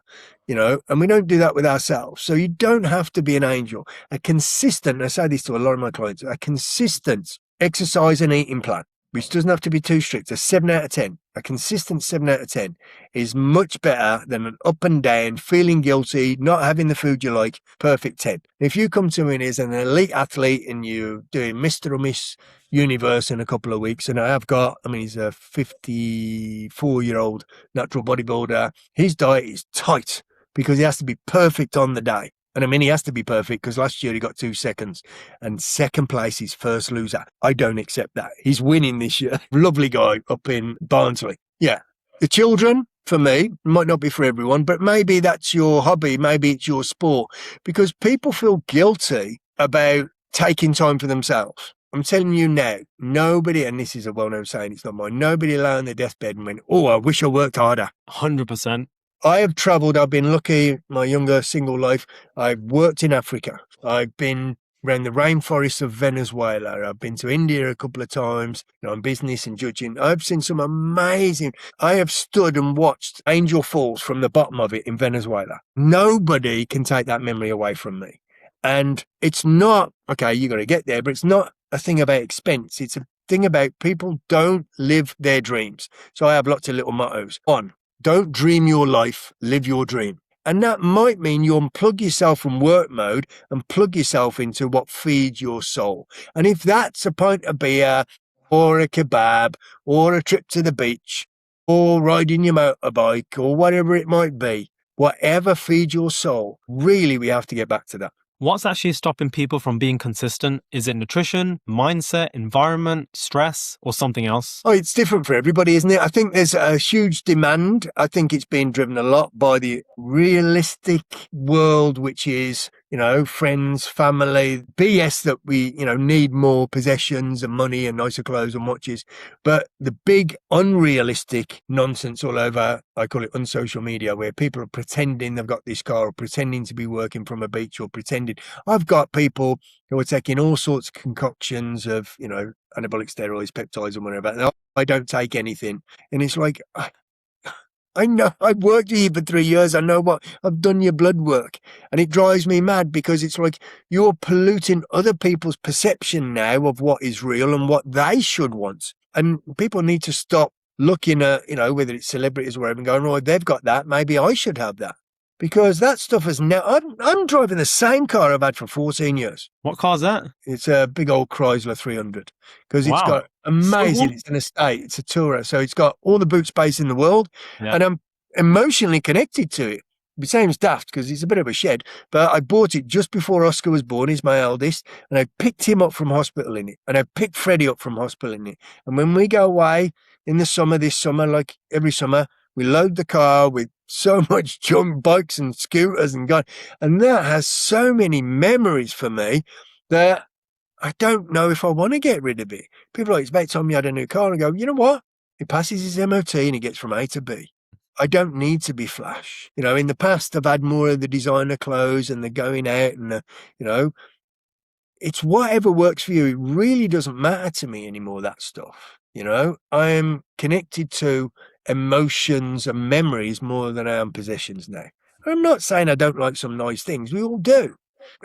and we don't do that with ourselves. So you don't have to be an angel. I say this to a lot of my clients, a consistent exercise and eating plan, which doesn't have to be too strict, a 7 out of 10. A consistent 7 out of 10 is much better than an up and down, feeling guilty, not having the food you like, perfect 10. If you come to me as an elite athlete and you're doing Mr. or Miss Universe in a couple of weeks, and he's a 54-year-old natural bodybuilder, his diet is tight because he has to be perfect on the day. And he has to be perfect because last year he got 2 seconds and second place is first loser. I don't accept that. He's winning this year. Lovely guy up in Barnsley. Yeah. The children, for me, might not be for everyone, but maybe that's your hobby. Maybe it's your sport because people feel guilty about taking time for themselves. I'm telling you now, nobody, and this is a well-known saying, it's not mine, nobody lay on their deathbed and went, oh, I wish I worked harder. 100%. I have travelled. I've been lucky, my younger single life. I've worked in Africa. I've been around the rainforests of Venezuela. I've been to India a couple of times, on business and judging. I've seen some amazing. I have stood and watched Angel Falls from the bottom of it in Venezuela. Nobody can take that memory away from me. And it's not, okay, you got to get there, but it's not a thing about expense. It's thing about people don't live their dreams. So I have lots of little mottos. 1, don't dream your life, live your dream. And that might mean you unplug yourself from work mode and plug yourself into what feeds your soul. And if that's a pint of beer or a kebab or a trip to the beach or riding your motorbike or whatever it might be, whatever feeds your soul, really, we have to get back to that. What's actually stopping people from being consistent? Is it nutrition, mindset, environment, stress, or something else? Oh, it's different for everybody, isn't it? I think there's a huge demand. I think it's being driven a lot by the realistic world, which is, friends, family, BS that we, need more possessions and money and nicer clothes and watches. But the big unrealistic nonsense all over, I call it unsocial media, where people are pretending they've got this car or pretending to be working from a beach or pretending. I've got people who are taking all sorts of concoctions of, anabolic steroids, peptides and whatever. And I don't take anything. And it's like, I know, I've worked here for 3 years. I know what I've done your blood work. And it drives me mad because it's like you're polluting other people's perception now of what is real and what they should want. And people need to stop looking at, whether it's celebrities or whatever and going, oh, they've got that. Maybe I should have that. Because that stuff is now, I'm driving the same car I've had for 14 years. What car is that? It's a big old Chrysler 300 because it's Wow. got amazing, So it's an estate, it's a tourer. So it's got all the boot space in the world Yeah. and I'm emotionally connected to it. It seems daft because it's a bit of a shed, but I bought it just before Oscar was born. He's my eldest, and I picked him up from hospital in it, and I picked Freddie up from hospital in it. And when we go away in the summer, this summer, like every summer, we load the car with so much junk, bikes and scooters and God, and that has so many memories for me that I don't know if I want to get rid of it. People are like, it's about time you had a new car. And I go, you know what? It passes his MOT and it gets from A to B. I don't need to be flash. In the past, I've had more of the designer clothes and the going out and it's whatever works for you. It really doesn't matter to me anymore, that stuff. I am connected to emotions and memories more than I am possessions now. I'm not saying I don't like some nice things. We all do.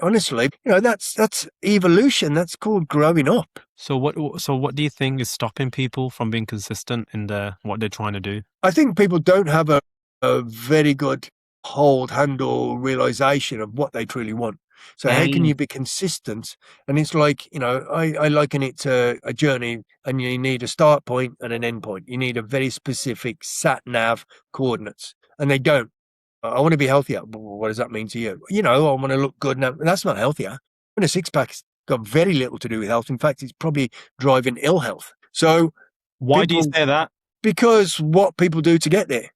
Honestly, that's evolution. That's called growing up. So what do you think is stopping people from being consistent in what they're trying to do? I think people don't have a very good handle realization of what they truly want. So how can you be consistent? And it's like, I liken it to a journey and you need a start point and an end point. You need a very specific sat nav coordinates and they don't. I want to be healthier. What does that mean to you? I want to look good. Now, that's not healthier. And a six-pack's got very little to do with health. In fact, it's probably driving ill health. So why do you say that? Because what people do to get there,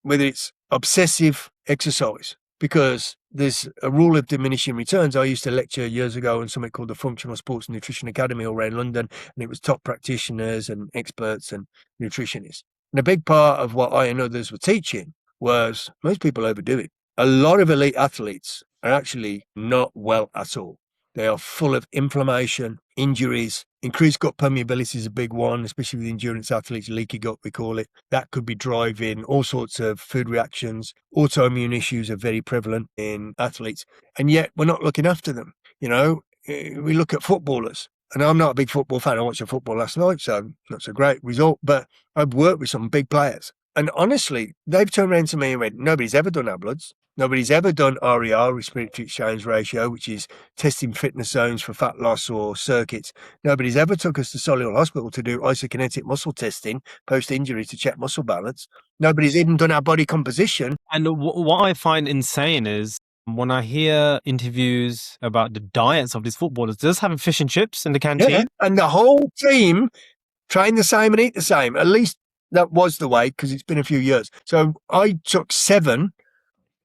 whether it's obsessive exercise, because there's a rule of diminishing returns. I used to lecture years ago on something called the Functional Sports Nutrition Academy all around London, and it was top practitioners and experts and nutritionists. And a big part of what I and others were teaching was most people overdo it. A lot of elite athletes are actually not well at all. They are full of inflammation, injuries. Increased gut permeability is a big one, especially with endurance athletes, leaky gut, we call it. That could be driving all sorts of food reactions. Autoimmune issues are very prevalent in athletes. And yet we're not looking after them. We look at footballers. And I'm not a big football fan. I watched the football last night, so not so great result. But I've worked with some big players. And honestly, they've turned around to me and went, nobody's ever done our bloods. Nobody's ever done RER, respiratory exchange ratio, which is testing fitness zones for fat loss or circuits. Nobody's ever took us to Solihull Hospital to do isokinetic muscle testing post-injury to check muscle balance. Nobody's even done our body composition. And what I find insane is when I hear interviews about the diets of these footballers, they're just having fish and chips in the canteen. Yeah. And the whole team train the same and eat the same. At least that was the way, because it's been a few years. So I took 7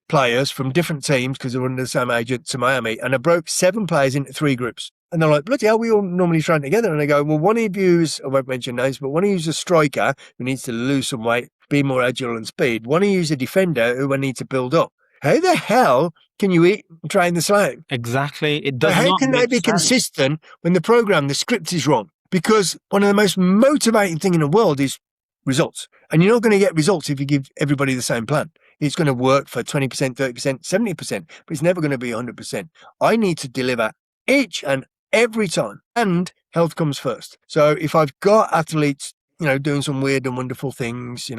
players from different teams because they were under the same agent to Miami, and I broke 7 players into 3 groups. And they're like, bloody hell, we all normally train together. And I go, well, one of you's, I won't mention names, but one of you's a striker who needs to lose some weight, be more agile and speed. One of you's a defender who I need to build up. How the hell can you eat and train the same? Exactly. It does not. How can they be consistent when the program, the script is wrong? Because one of the most motivating thing in the world is results. And you're not going to get results if you give everybody the same plan. It's going to work for 20%, 30%, 70%, but it's never going to be 100%. I need to deliver each and every time. And Health comes first. So if I've got athletes, doing some weird and wonderful things,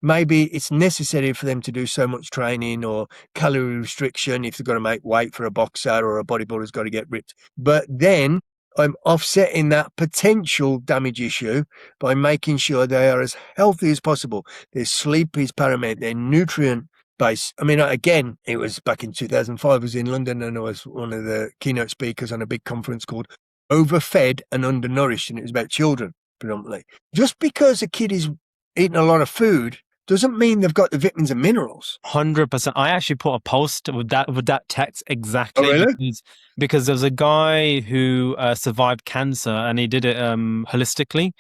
maybe it's necessary for them to do so much training or calorie restriction if they've got to make weight for a boxer or a bodybuilder's got to get ripped. But then I'm offsetting that potential damage issue by making sure they are as healthy as possible. Their sleep is paramount, their nutrient base. I mean, again, it was back in 2005, I was in London and I was one of the keynote speakers on a big conference called Overfed and Undernourished, and it was about children predominantly. Just because a kid is eating a lot of food doesn't mean they've got the vitamins and minerals. 100%. I actually put a post with that text exactly. Oh, really? Because there's a guy who survived cancer and he did it holistically.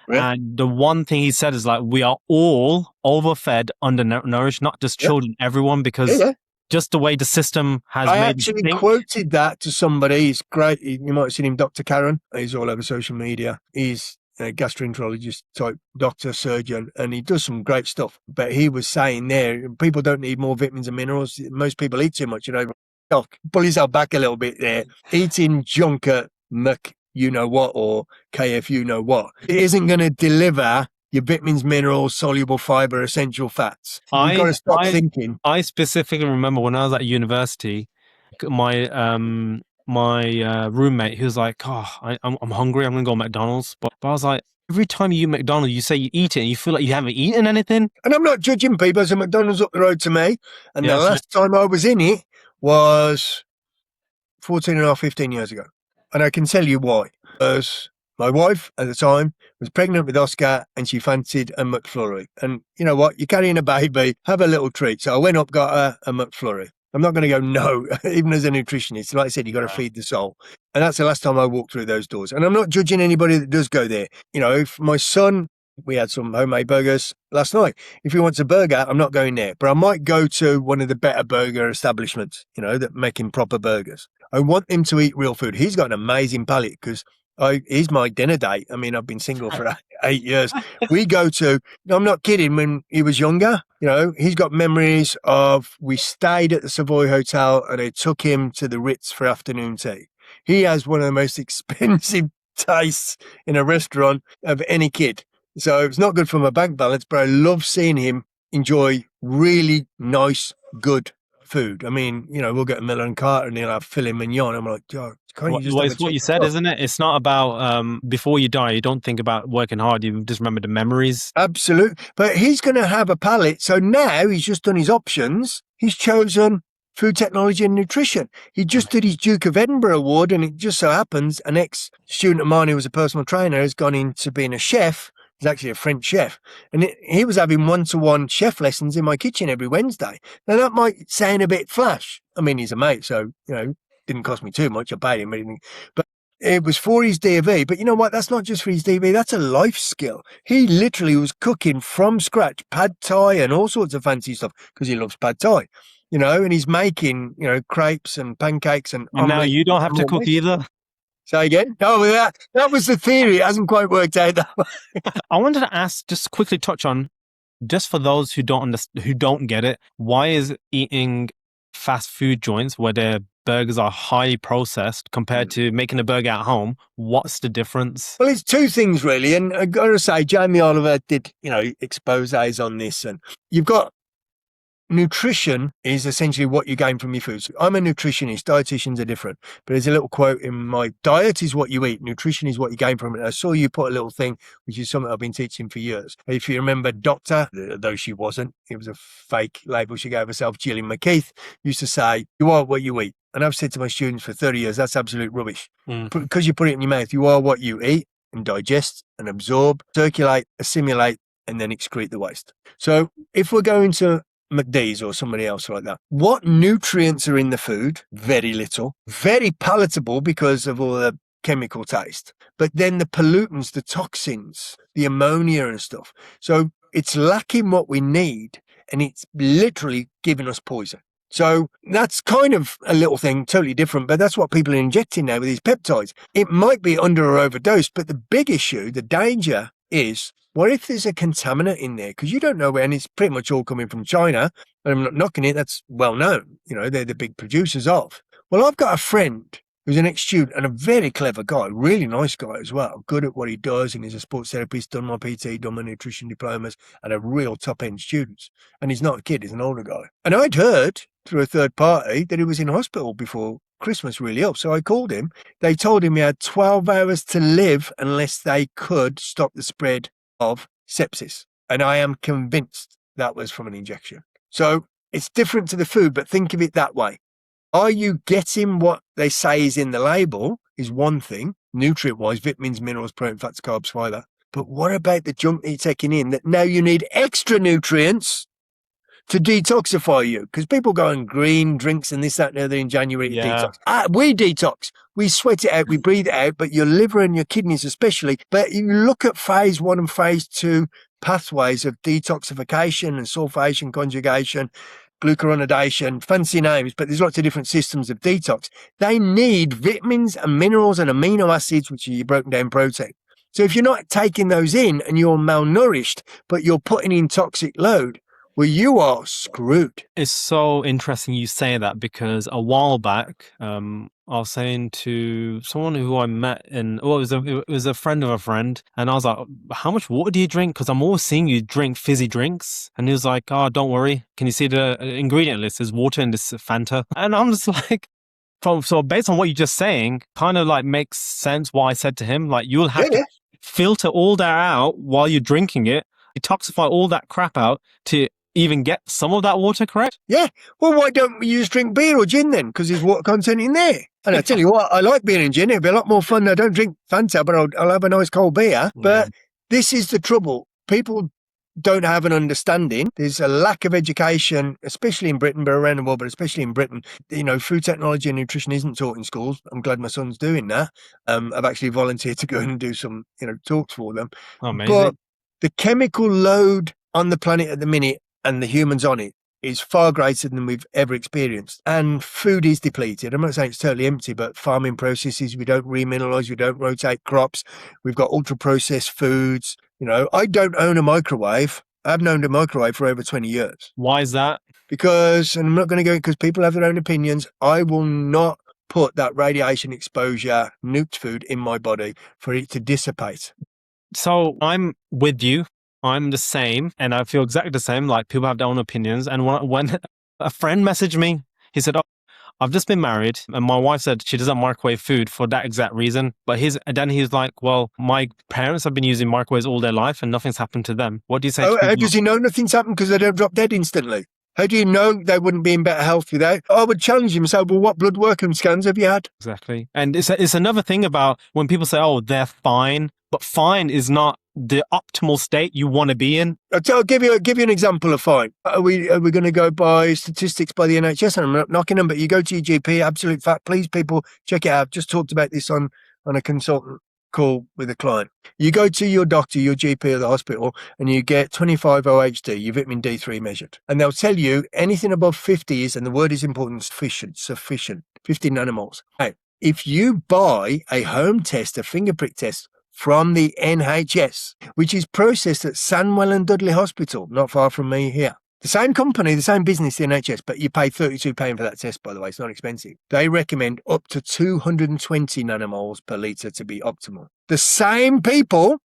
Yeah. And the one thing he said is like, we are all overfed, undernourished, not just children, everyone, because just the way the system has I made actually quoted that to somebody. He's great. You might have seen him, Dr. Karen. He's all over social media. He's a gastroenterologist type doctor, surgeon, and he does some great stuff. But he was saying there, people don't need more vitamins and minerals. Most people eat too much, pull yourself back a little bit there. Eating junk at you-know-what or KF you-know-what. It isn't going to deliver your vitamins, minerals, soluble fiber, essential fats. You've got to stop thinking. I specifically remember when I was at university, my roommate, he was like, I'm hungry, I'm going to go to McDonald's. But I was like, every time you eat McDonald's, you say you eat it and you feel like you haven't eaten anything. And I'm not judging people. There's a McDonald's up the road to me. And the last time I was in it was 14 and a half, 15 years ago. And I can tell you why. Because my wife at the time was pregnant with Oscar and she fancied a McFlurry. And you know what? You're carrying a baby, have a little treat. So I went up, got her a McFlurry. I'm not going to go no, even as a nutritionist. Like I said, you got to feed the soul. And that's the last time I walked through those doors. And I'm not judging anybody that does go there. If my son, we had some homemade burgers last night. If he wants a burger, I'm not going there. But I might go to one of the better burger establishments, that making proper burgers. I want him to eat real food. He's got an amazing palate because he's my dinner date. I mean, I've been single for 8 years. We go to, I'm not kidding, when he was younger, he's got memories of, we stayed at the Savoy Hotel and I took him to the Ritz for afternoon tea. He has one of the most expensive tastes in a restaurant of any kid. So it's not good for my bank balance, but I love seeing him enjoy really nice, good food. I mean, we'll get a Miller and Carter and he'll have filet mignon. I'm like, oh, can't you just it's what you said, isn't it? It's not about before you die, you don't think about working hard. You just remember the memories. Absolutely. But he's going to have a palate. So now he's just done his options. He's chosen food technology and nutrition. He just did his Duke of Edinburgh award, and it just so happens an ex-student of mine who was a personal trainer has gone into being a chef. He's actually a French chef. And he was having one-to-one chef lessons in my kitchen every Wednesday. Now, that might sound a bit flash. I mean, he's a mate, so, didn't cost me too much. I paid him anything. But it was for his DV. But you know what? That's not just for his DV. That's a life skill. He literally was cooking from scratch, pad thai and all sorts of fancy stuff because he loves pad thai. And he's making, crepes and pancakes and omelette. Now you don't have to cook either. Say again? No, that was the theory. It hasn't quite worked out that way. I wanted to ask, just quickly touch on, just for those who don't get it, why is eating fast food joints where their burgers are highly processed compared to making a burger at home? What's the difference? Well, it's two things really. And I got to say, Jamie Oliver did, exposés on this. And you've got nutrition is essentially what you gain from your foods. I'm a nutritionist. Dietitians are different. But there's a little quote in my diet is what you eat. Nutrition is what you gain from it. I saw you put a little thing, which is something I've been teaching for years. If you remember Doctor, though she wasn't, it was a fake label she gave herself, Gillian McKeith, used to say, you are what you eat. And I've said to my students for 30 years, that's absolute rubbish. Because you put it in your mouth, you are what you eat and digest and absorb, circulate, assimilate, and then excrete the waste. So if we're going to McDee's or somebody else like that, what nutrients are in the food? Very little. Very palatable because of all the chemical taste. But then the pollutants, the toxins, the ammonia and stuff. So it's lacking what we need and it's literally giving us poison. So that's kind of a little thing, totally different, but that's what people are injecting now with these peptides. It might be under or overdose, but the big issue, the danger is, what if there's a contaminant in there? Because you don't know where, and it's pretty much all coming from China. And I'm not knocking it, that's well known. They're the big producers of. Well, I've got a friend who's an ex-student and a very clever guy, really nice guy as well, good at what he does, and he's a sports therapist, done my PT, done my nutrition diplomas, and a real top-end student. And he's not a kid, he's an older guy. And I'd heard through a third party that he was in hospital before Christmas, really ill. So I called him. They told him he had 12 hours to live unless they could stop the spread of sepsis. And I am convinced that was from an injection. So it's different to the food, but think of it that way. Are you getting what they say is in the label is one thing, nutrient-wise, vitamins, minerals, protein, fats, carbs, fibre. But what about the junk that you're taking in that now you need extra nutrients to detoxify you? Because people go on green drinks and this, that, and the other in January to detox. We detox. We sweat it out, we breathe it out, but your liver and your kidneys especially. But you look at phase 1 and phase 2 pathways of detoxification and sulfation conjugation, glucuronidation, fancy names, but there's lots of different systems of detox. They need vitamins and minerals and amino acids, which are your broken down protein. So if you're not taking those in and you're malnourished, but you're putting in toxic load, well, you are screwed. It's so interesting you say that, because a while back, I was saying to someone who I met it was a friend of a friend, and I was like, how much water do you drink? Because I'm always seeing you drink fizzy drinks. And he was like, oh, don't worry. Can you see the ingredient list? There's water in this Fanta. And I'm just like, so based on what you're just saying, kind of like makes sense why I said to him, like, you'll have to filter all that out while you're drinking it, detoxify all that crap out to even get some of that water, correct? Yeah. Well, why don't we just drink beer or gin then? Because there's water content in there. And I tell you what, I like beer and gin. It'd be a lot more fun. I don't drink Fanta, but I'll have a nice cold beer. But this is the trouble. People don't have an understanding. There's a lack of education, especially in Britain, but around the world, but especially in Britain. You know, food technology and nutrition isn't taught in schools. I'm glad my son's doing that. I've actually volunteered to go in and do some, talks for them. Amazing. But the chemical load on the planet at the minute and the humans on it is far greater than we've ever experienced. And food is depleted. I'm not saying it's totally empty, but farming processes, we don't remineralize, we don't rotate crops. We've got ultra-processed foods. I don't own a microwave. I've owned a microwave for over 20 years. Why is that? Because, and I'm not going to go because people have their own opinions, I will not put that radiation exposure, nuked food in my body for it to dissipate. So I'm with you. I'm the same, and I feel exactly the same. Like, people have their own opinions. And when a friend messaged me, he said, "Oh, I've just been married, and my wife said she doesn't microwave food for that exact reason." But then he's like, "Well, my parents have been using microwaves all their life, and nothing's happened to them." What do you say? How does he know nothing's happened? Because they don't drop dead instantly. How do you know they wouldn't be in better health without? I would challenge him and say, well, what blood work and scans have you had? Exactly. And it's another thing about when people say, oh, they're fine, but fine is not the optimal state you want to be in. I'll give you an example of fine. Are we going to go by statistics by the NHS? And I'm not knocking them, but you go to your GP, absolute fact. Please, people, check it out. I've just talked about this on a consultant call with a client. You go to your doctor, your GP at the hospital, and you get 25 OHD, your vitamin D3 measured. And they'll tell you anything above 50 is, and the word is important, sufficient, 50 nanomoles. Now, if you buy a home test, a finger prick test from the NHS, which is processed at Sandwell and Dudley Hospital, not far from me here. The same company, the same business, the NHS, but you pay £32 for that test, by the way. It's not expensive. They recommend up to 220 nanomoles per litre to be optimal. The same people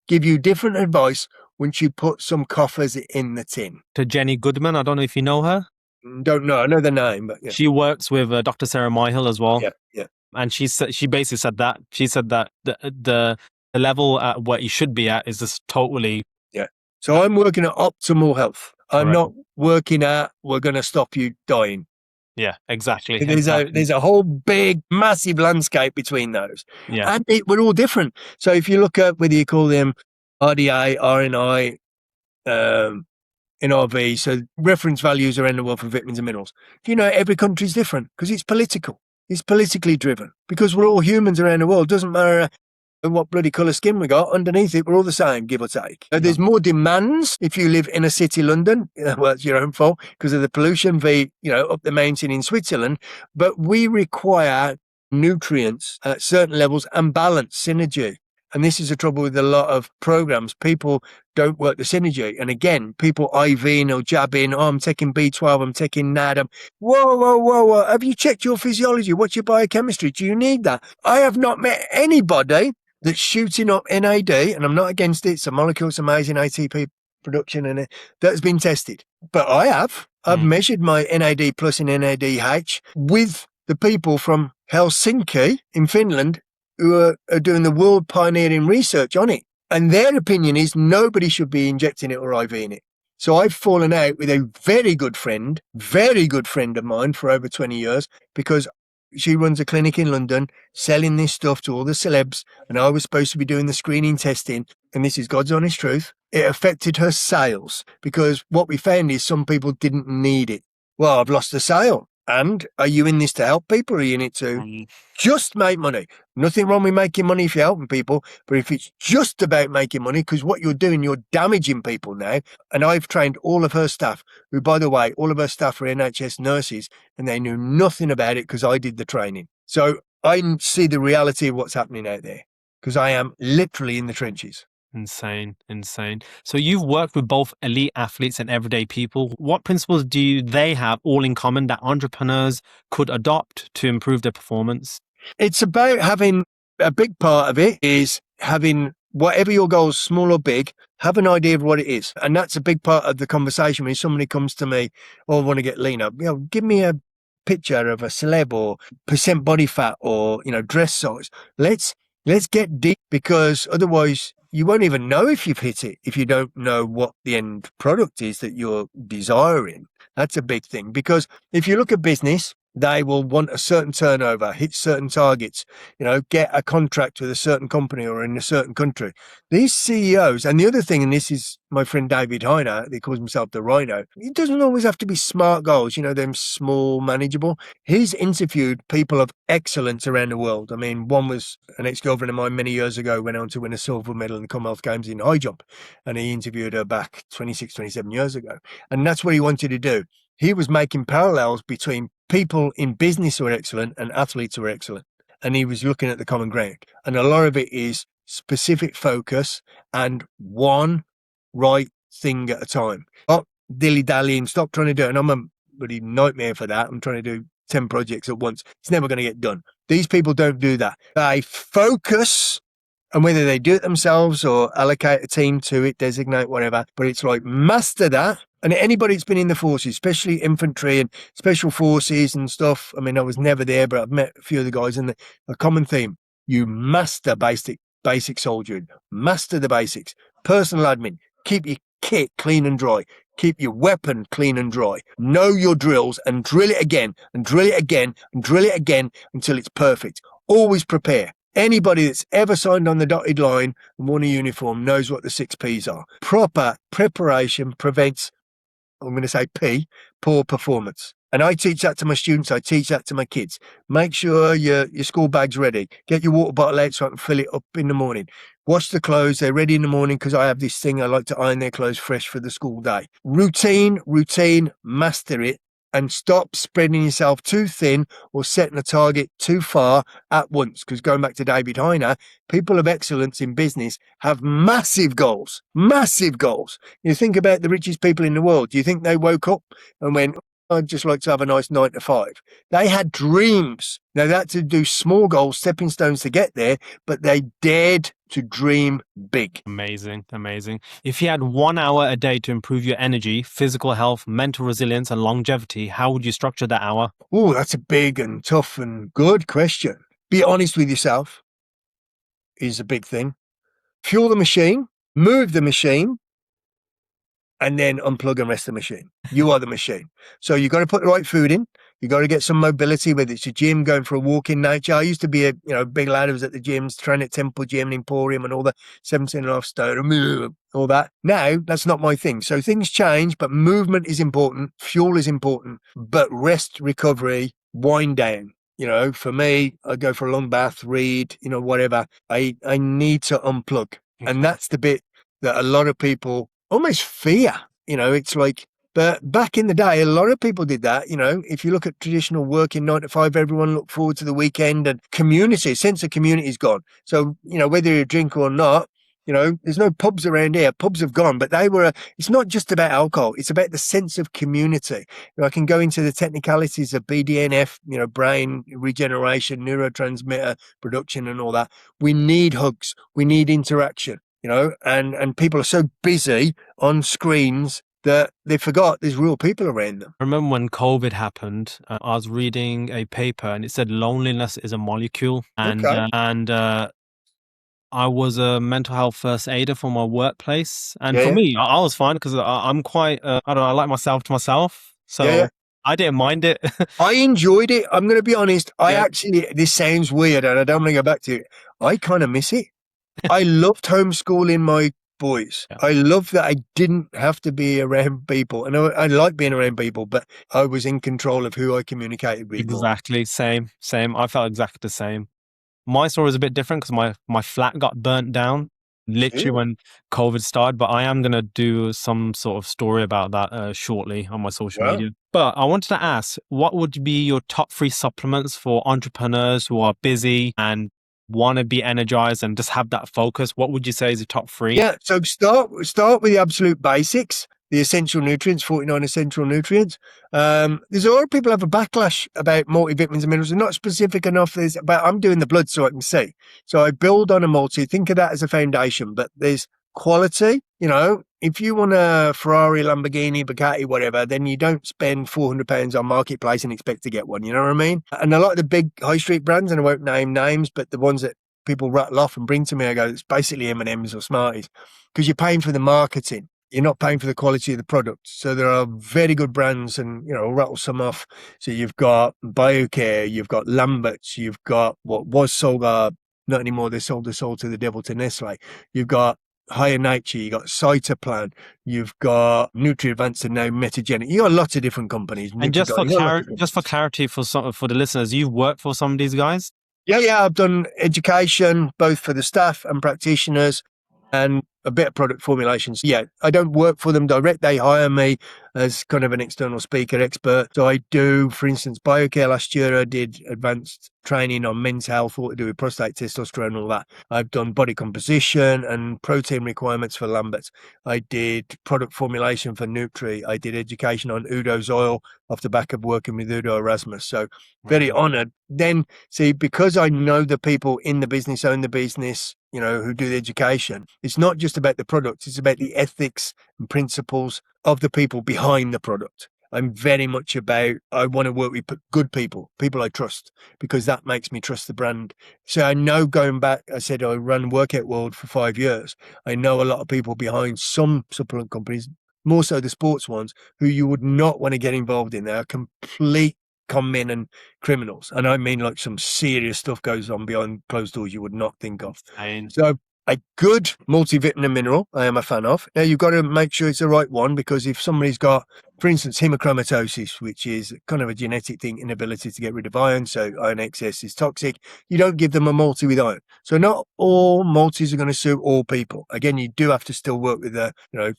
give you different advice once you put some coffers in the tin. To Jenny Goodman, I don't know if you know her. Don't know. I know the name, but yeah. She works with Dr. Sarah Myhill as well. Yeah. And she basically said that. She said that the level at what you should be at is just totally... Yeah. So I'm working at optimal health. I'm not working at, we're going to stop you dying. Yeah, exactly. There's a whole big, massive landscape between those. Yeah. And we're all different. So if you look at whether you call them RDA, RNI, NRV, so reference values around the world for vitamins and minerals, every country's different because it's political. It's politically driven because we're all humans around the world. Doesn't matter what bloody colour skin we got, underneath it, we're all the same, give or take. There's more demands if you live in a city, London. Well, it's your own fault because of the pollution, up the mountain in Switzerland. But we require nutrients at certain levels and balance, synergy. And this is the trouble with a lot of programs. People don't work the synergy. And again, people IV in or jab in, oh, I'm taking B12, I'm taking NAD. Whoa, whoa, whoa, whoa. Have you checked your physiology? What's your biochemistry? Do you need that? I have not met anybody that's shooting up NAD, and I'm not against it. It's a molecule, it's amazing ATP production in it that has been tested. But I have. I've measured my NAD plus and NADH with the people from Helsinki in Finland who are doing the world pioneering research on it. And their opinion is nobody should be injecting it or IVing it. So I've fallen out with a very good friend of mine for over 20 years because she runs a clinic in London selling this stuff to all the celebs. And I was supposed to be doing the screening testing. And this is God's honest truth. It affected her sales because what we found is some people didn't need it. Well, I've lost the sale. And are you in this to help people or are you in it to just make money? Nothing wrong with making money if you're helping people, but if it's just about making money, because what you're doing, you're damaging people now. And I've trained all of her staff, who, by the way, all of her staff are NHS nurses, and they knew nothing about it because I did the training. So I see the reality of what's happening out there because I am literally in the trenches. Insane. So you've worked with both elite athletes and everyday people. What principles do they have all in common that entrepreneurs could adopt to improve their performance? It's about having a big part of it is having whatever your goals, small or big, have an idea of what it is. And that's a big part of the conversation when somebody comes to me, oh, I want to get leaner. Give me a picture of a celeb or percent body fat or, dress size. Let's get deep because otherwise you won't even know if you've hit it if you don't know what the end product is that you're desiring. That's a big thing because if you look at business, they will want a certain turnover, hit certain targets, get a contract with a certain company or in a certain country. These CEOs, and the other thing, and this is my friend David Heiner, he calls himself the Rhino. It doesn't always have to be smart goals, them small, manageable. He's interviewed people of excellence around the world. I mean, one was an ex-girlfriend of mine many years ago, went on to win a silver medal in the Commonwealth Games in high jump. And he interviewed her back 26, 27 years ago. And that's what he wanted to do. He was making parallels between people in business who are excellent and athletes who are excellent. And he was looking at the common ground. And a lot of it is specific focus and one right thing at a time. Stop dilly-dallying, stop trying to do it. And I'm a bloody nightmare for that. I'm trying to do 10 projects at once. It's never going to get done. These people don't do that. They focus, and whether they do it themselves or allocate a team to it, designate whatever, but it's like master that. And anybody that's been in the forces, especially infantry and special forces and stuff, I mean, I was never there, but I've met a few of the guys, and a common theme, you master basic soldiering, master the basics, personal admin, keep your kit clean and dry, keep your weapon clean and dry, know your drills and drill it again and drill it again and drill it again until it's perfect. Always prepare. Anybody that's ever signed on the dotted line and worn a uniform knows what the 6 Ps are. Proper preparation prevents, I'm going to say P, poor performance. And I teach that to my students. I teach that to my kids. Make sure your school bag's ready. Get your water bottle out so I can fill it up in the morning. Wash the clothes. They're ready in the morning because I have this thing. I like to iron their clothes fresh for the school day. Routine, master it. And stop spreading yourself too thin or setting a target too far at once. Because going back to David Heiner, people of excellence in business have massive goals. Massive goals. You think about the richest people in the world. Do you think they woke up and went, I'd just like to have a nice 9 to 5? They had dreams. Now, they had to do small goals, stepping stones to get there, but they dared to dream big. Amazing. If you had 1 hour a day to improve your energy, physical health, mental resilience, and longevity, how would you structure that hour? Oh, that's a big and tough and good question. Be honest with yourself is a big thing. Fuel the machine, move the machine, and then unplug and rest the machine. You are the machine. So you've got to put the right food in. You've got to get some mobility, whether it's a gym, going for a walk in nature. I used to be a big lad who was at the gyms, training at Temple Gym and Emporium and all the 17.5 stone, all that. Now, that's not my thing. So things change, but movement is important. Fuel is important, but rest, recovery, wind down. For me, I go for a long bath, read, whatever. I need to unplug. And that's the bit that a lot of people almost fear. It's like But back in the day, a lot of people did that. If you look at traditional working 9 to 5, everyone looked forward to the weekend, and community, sense of community is gone. So, whether you're a drinker or not, there's no pubs around here. Pubs have gone, but it's not just about alcohol. It's about the sense of community. I can go into the technicalities of BDNF, brain regeneration, neurotransmitter production and all that. We need hugs. We need interaction, and people are so busy on screens that they forgot there's real people around them. I remember when COVID happened, I was reading a paper and it said loneliness is a molecule. And I was a mental health first aider for my workplace. And for me, I was fine because I'm quite, I don't know, I like myself to myself. So I didn't mind it. I enjoyed it. I'm going to be honest. This sounds weird and I don't want to go back to it. I kind of miss it. I loved homeschooling my boys. Yeah. I love that I didn't have to be around people. And I like being around people, but I was in control of who I communicated with. Exactly. Same. I felt exactly the same. My story is a bit different because my flat got burnt down literally when COVID started, but I am going to do some sort of story about that shortly on my social media. But I wanted to ask, what would be your top 3 supplements for entrepreneurs who are busy and want to be energized and just have that focus? What would you say is the top 3? Yeah, so start with the absolute basics, the essential nutrients, 49 essential nutrients. There's a lot of people have a backlash about multivitamins and minerals. They're not specific enough. I'm doing the blood so I can see. So I build on a multi, think of that as a foundation, but there's quality. If you want a Ferrari, Lamborghini, Bugatti, whatever, then you don't spend £400 on Marketplace and expect to get one. You know what I mean? And a lot of the big high street brands, and I won't name names, but the ones that people rattle off and bring to me, I go, it's basically M&Ms or Smarties, because you're paying for the marketing. You're not paying for the quality of the product. So there are very good brands, and, I'll rattle some off. So you've got BioCare, you've got Lambert's, you've got what was sold, not anymore, they sold the soul to the devil, to Nestle. You've got Higher Nature, you got Cytoplan, you've got Nutri-Advanced, and now Metagenic. You got lots of different companies. And just for clarity for the listeners, you've worked for some of these guys? Yeah, I've done education both for the staff and practitioners, and a bit of product formulations. Yeah, I don't work for them direct. They hire me as kind of an external speaker expert. So I do, for instance, BioCare last year, I did advanced training on men's health, what to do with prostate, testosterone, all that. I've done body composition and protein requirements for Lambert's. I did product formulation for Nutri. I did education on Udo's oil off the back of working with Udo Erasmus. So very honoured. Then, see, because I know the people in the business, own the business, who do the education, it's not just about the product, it's about the ethics and principles of the people behind the product. I'm very much about, I want to work with good people I trust, because that makes me trust the brand. So I know, going back, I said I ran Workout World for 5 years. I know a lot of people behind some supplement companies, more so the sports ones, who you would not want to get involved in. They're complete con men and criminals. And I mean, like, some serious stuff goes on behind closed doors you would not think of. So a good multivitamin mineral, I am a fan of. Now, you've got to make sure it's the right one, because if somebody's got, for instance, hemochromatosis, which is kind of a genetic thing, inability to get rid of iron, so iron excess is toxic, you don't give them a multi with iron. So not all multis are going to suit all people. Again, you do have to still work with a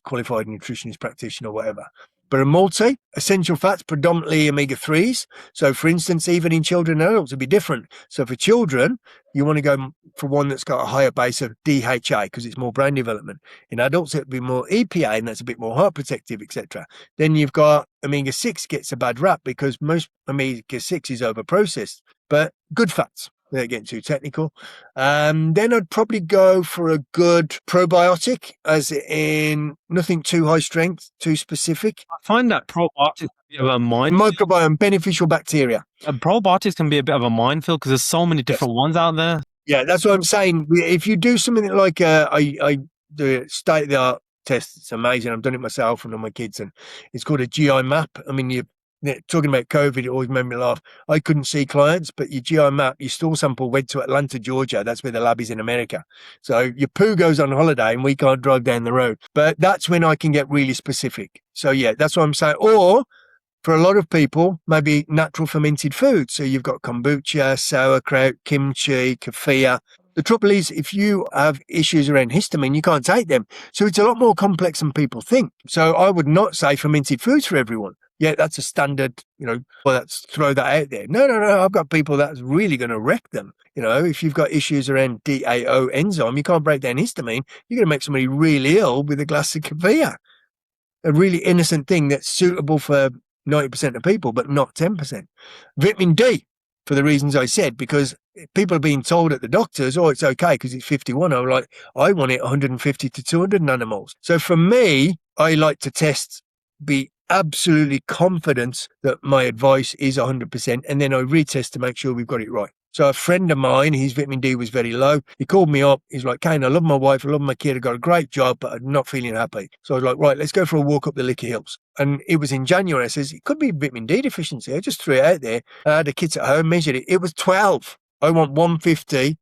qualified nutritionist practitioner or whatever. But a multi, essential fats, predominantly omega-3s. So, for instance, even in children and adults, it'll be different. So for children, you want to go for one that's got a higher base of DHA, because it's more brain development. In adults, it'll be more EPA, and that's a bit more heart protective, etc. Then you've got omega-6 gets a bad rap because most omega-6 is overprocessed, but good fats. They're getting too technical. Then I'd probably go for a good probiotic, as in nothing too high strength, too specific. I find that probiotics a bit of a minefield. Microbiome, beneficial bacteria. Probiotics can be a bit of a minefield because there's so many different ones out there. Yeah, that's what I'm saying. If you do something like I do a state-of-the-art test, it's amazing. I've done it myself and all my kids, and it's called a GI map. I mean, you're talking about COVID, it always made me laugh. I couldn't see clients, but your GI map, your stool sample went to Atlanta, Georgia. That's where the lab is in America. So your poo goes on holiday and we can't drive down the road. But that's when I can get really specific. So yeah, that's what I'm saying. Or for a lot of people, maybe natural fermented food. So you've got kombucha, sauerkraut, kimchi, kefir. The trouble is, if you have issues around histamine, you can't take them. So it's a lot more complex than people think. So I would not say fermented foods for everyone. Yeah, that's a standard, well, let's throw that out there. No. I've got people that's really going to wreck them. If you've got issues around DAO enzyme, you can't break down histamine. You're going to make somebody really ill with a glass of kefir. A really innocent thing that's suitable for 90% of people, but not 10%. Vitamin D, for the reasons I said, because people are being told at the doctors, oh, it's okay because it's 51. I'm like, I want it 150 to 200 nanomoles. So for me, I like to be absolutely confident that my advice is 100%, and then I retest to make sure we've got it right. So a friend of mine, his vitamin D was very low. He called me up. He's like, CAIN, I love my wife. I love my kid. I got a great job, but I'm not feeling happy. So I was like, right, let's go for a walk up the Licky Hills. And it was in January. I says, it could be vitamin D deficiency. I just threw it out there. I had the kids at home, measured it. It was 12. I want 150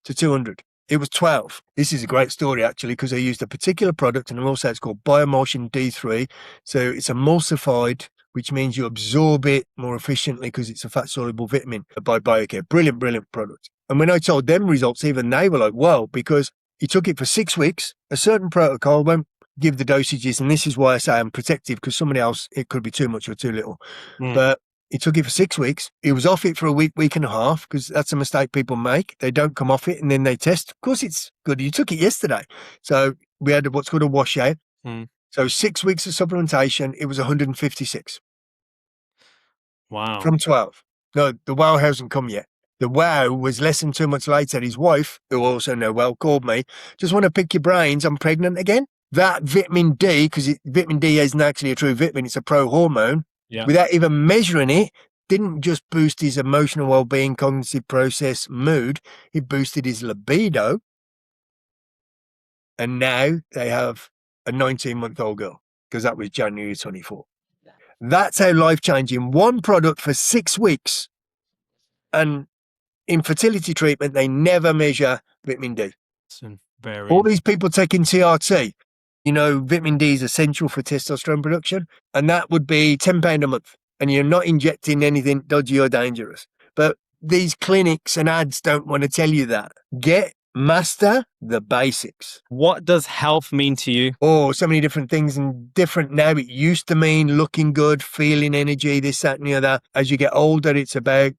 to 200. It was 12. This is a great story, actually, because I used a particular product, and also it's called Bioemulsion D3. So it's emulsified, which means you absorb it more efficiently because it's a fat-soluble vitamin by BioCare. Brilliant product. And when I told them results, even they were like, whoa, because he took it for 6 weeks, a certain protocol, won't give the dosages, and this is why I say I'm protective, because somebody else, it could be too much or too little. But he took it for 6 weeks. He was off it for a week and a half, because that's a mistake people make. They don't come off it and then they test. Of course, it's good. You took it yesterday. So we had what's called a washout. So 6 weeks of supplementation, it was 156. Wow. From 12. No, the wow hasn't come yet. The wow was less than 2 months later. His wife, who also know well, called me. Just want to pick your brains. I'm pregnant again. That vitamin D, because vitamin D isn't actually a true vitamin, it's a pro-hormone. Yeah. Without even measuring it, didn't just boost his emotional well-being, cognitive process, mood. It boosted his libido. And now they have a 19-month-old girl, because that was January 24. That's how life-changing. One product for 6 weeks. And in fertility treatment, they never measure vitamin D. All these people taking TRT, vitamin D is essential for testosterone production, and that would be £10 a month. And you're not injecting anything dodgy or dangerous. But these clinics and ads don't want to tell you that. Master the basics. What does health mean to you? Oh, so many different things, and different now. It used to mean looking good, feeling energy, this, that, and the other. As you get older, it's about,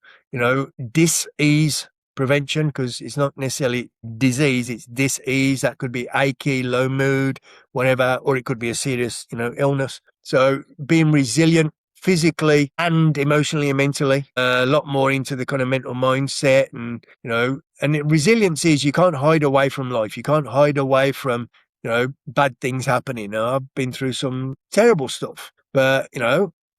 dis-ease prevention, because it's not necessarily disease, it's dis-ease. That could be achy, low mood, whatever, or it could be a serious, illness. So being resilient physically and emotionally and mentally, a lot more into the kind of mental mindset, and resilience is you can't hide away from life. You can't hide away from, bad things happening. I've been through some terrible stuff, but,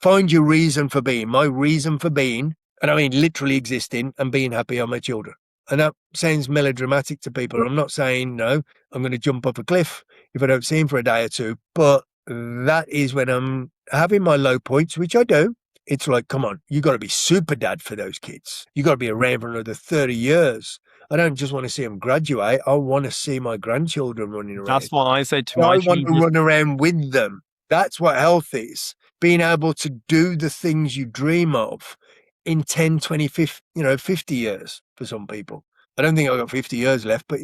find your reason for being. My reason for being, and I mean literally existing and being happy, are my children. And that sounds melodramatic to people. I'm not saying, no, I'm going to jump off a cliff if I don't see him for a day or two, but that is when I'm having my low points, which I do. It's like, come on, you got to be super dad for those kids. You got to be around for another 30 years. I don't just want to see them graduate. I want to see my grandchildren running around. That's what I say to my children. I want to run around with them. That's what health is. Being able to do the things you dream of in 10, 20, 50 years for some people. I don't think I've got 50 years left, but,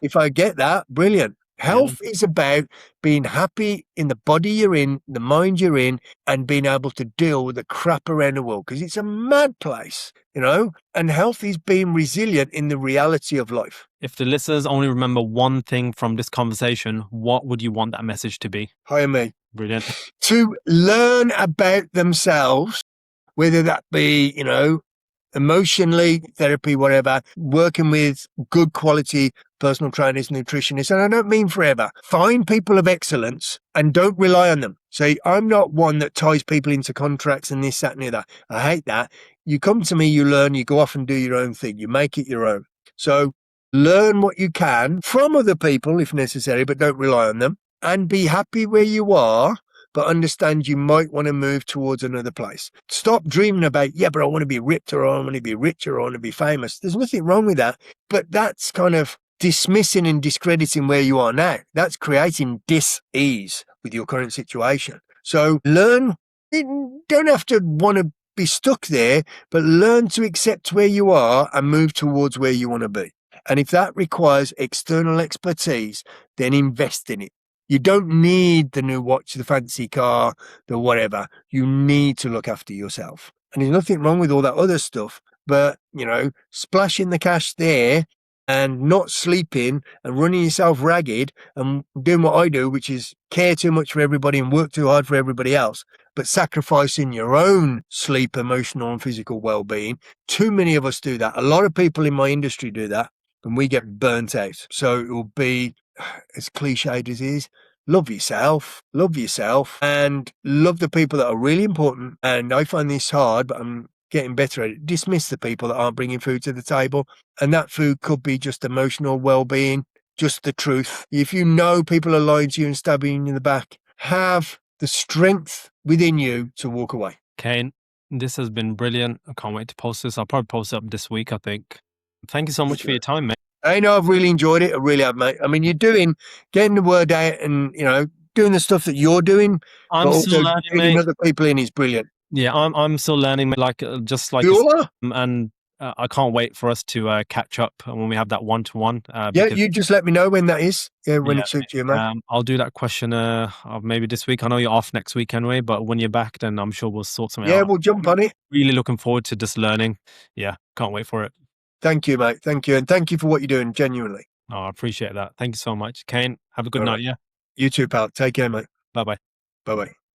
if I get that, brilliant. Health is about being happy in the body you're in, the mind you're in, and being able to deal with the crap around the world, because it's a mad place, and health is being resilient in the reality of life. If the listeners only remember one thing from this conversation, what would you want that message to be? Hire me. Brilliant. To learn about themselves, whether that be, emotionally, therapy, whatever, working with good quality personal trainers, nutritionists, and I don't mean forever. Find people of excellence and don't rely on them. See, I'm not one that ties people into contracts and this, that, and the other. I hate that. You come to me, you learn, you go off and do your own thing. You make it your own. So learn what you can from other people if necessary, but don't rely on them, and be happy where you are, but understand you might want to move towards another place. Stop dreaming about, but I want to be ripped, or I want to be rich, or I want to be famous. There's nothing wrong with that, but that's kind of dismissing and discrediting where you are now. That's creating dis-ease with your current situation. So learn. You don't have to want to be stuck there, but learn to accept where you are and move towards where you want to be. And if that requires external expertise, then invest in it. You don't need the new watch, the fancy car, the whatever. You need to look after yourself. And there's nothing wrong with all that other stuff. But, splashing the cash there and not sleeping and running yourself ragged and doing what I do, which is care too much for everybody and work too hard for everybody else, but sacrificing your own sleep, emotional and physical well-being. Too many of us do that. A lot of people in my industry do that, and we get burnt out. So it will be, as cliched as it is, love yourself, and love the people that are really important. And I find this hard, but I'm getting better at it. Dismiss the people that aren't bringing food to the table. And that food could be just emotional well-being, just the truth. If you know people are lying to you and stabbing you in the back, have the strength within you to walk away. CAIN, this has been brilliant. I can't wait to post this. I'll probably post it up this week, I think. Thank you so much for your time, mate. I know I've really enjoyed it. I really have, mate. I mean, you're getting the word out and, doing the stuff that you're doing, I'm but still also learning, getting mate. other people in is brilliant. Yeah, I'm still learning, just like You all are? and I can't wait for us to catch up when we have that one-to-one. Yeah, you just let me know when that is. Yeah, when Yeah, it suits you, mate. I'll do that question maybe this week. I know you're off next week anyway, but when you're back, then I'm sure we'll sort something out. Yeah, we'll jump on it. Really looking forward to just learning. Yeah, can't wait for it. Thank you, mate. Thank you. And thank you for what you're doing, genuinely. Oh, I appreciate that. Thank you so much. CAIN, have a good All night, right. yeah? You too, pal. Take care, mate. Bye-bye. Bye-bye.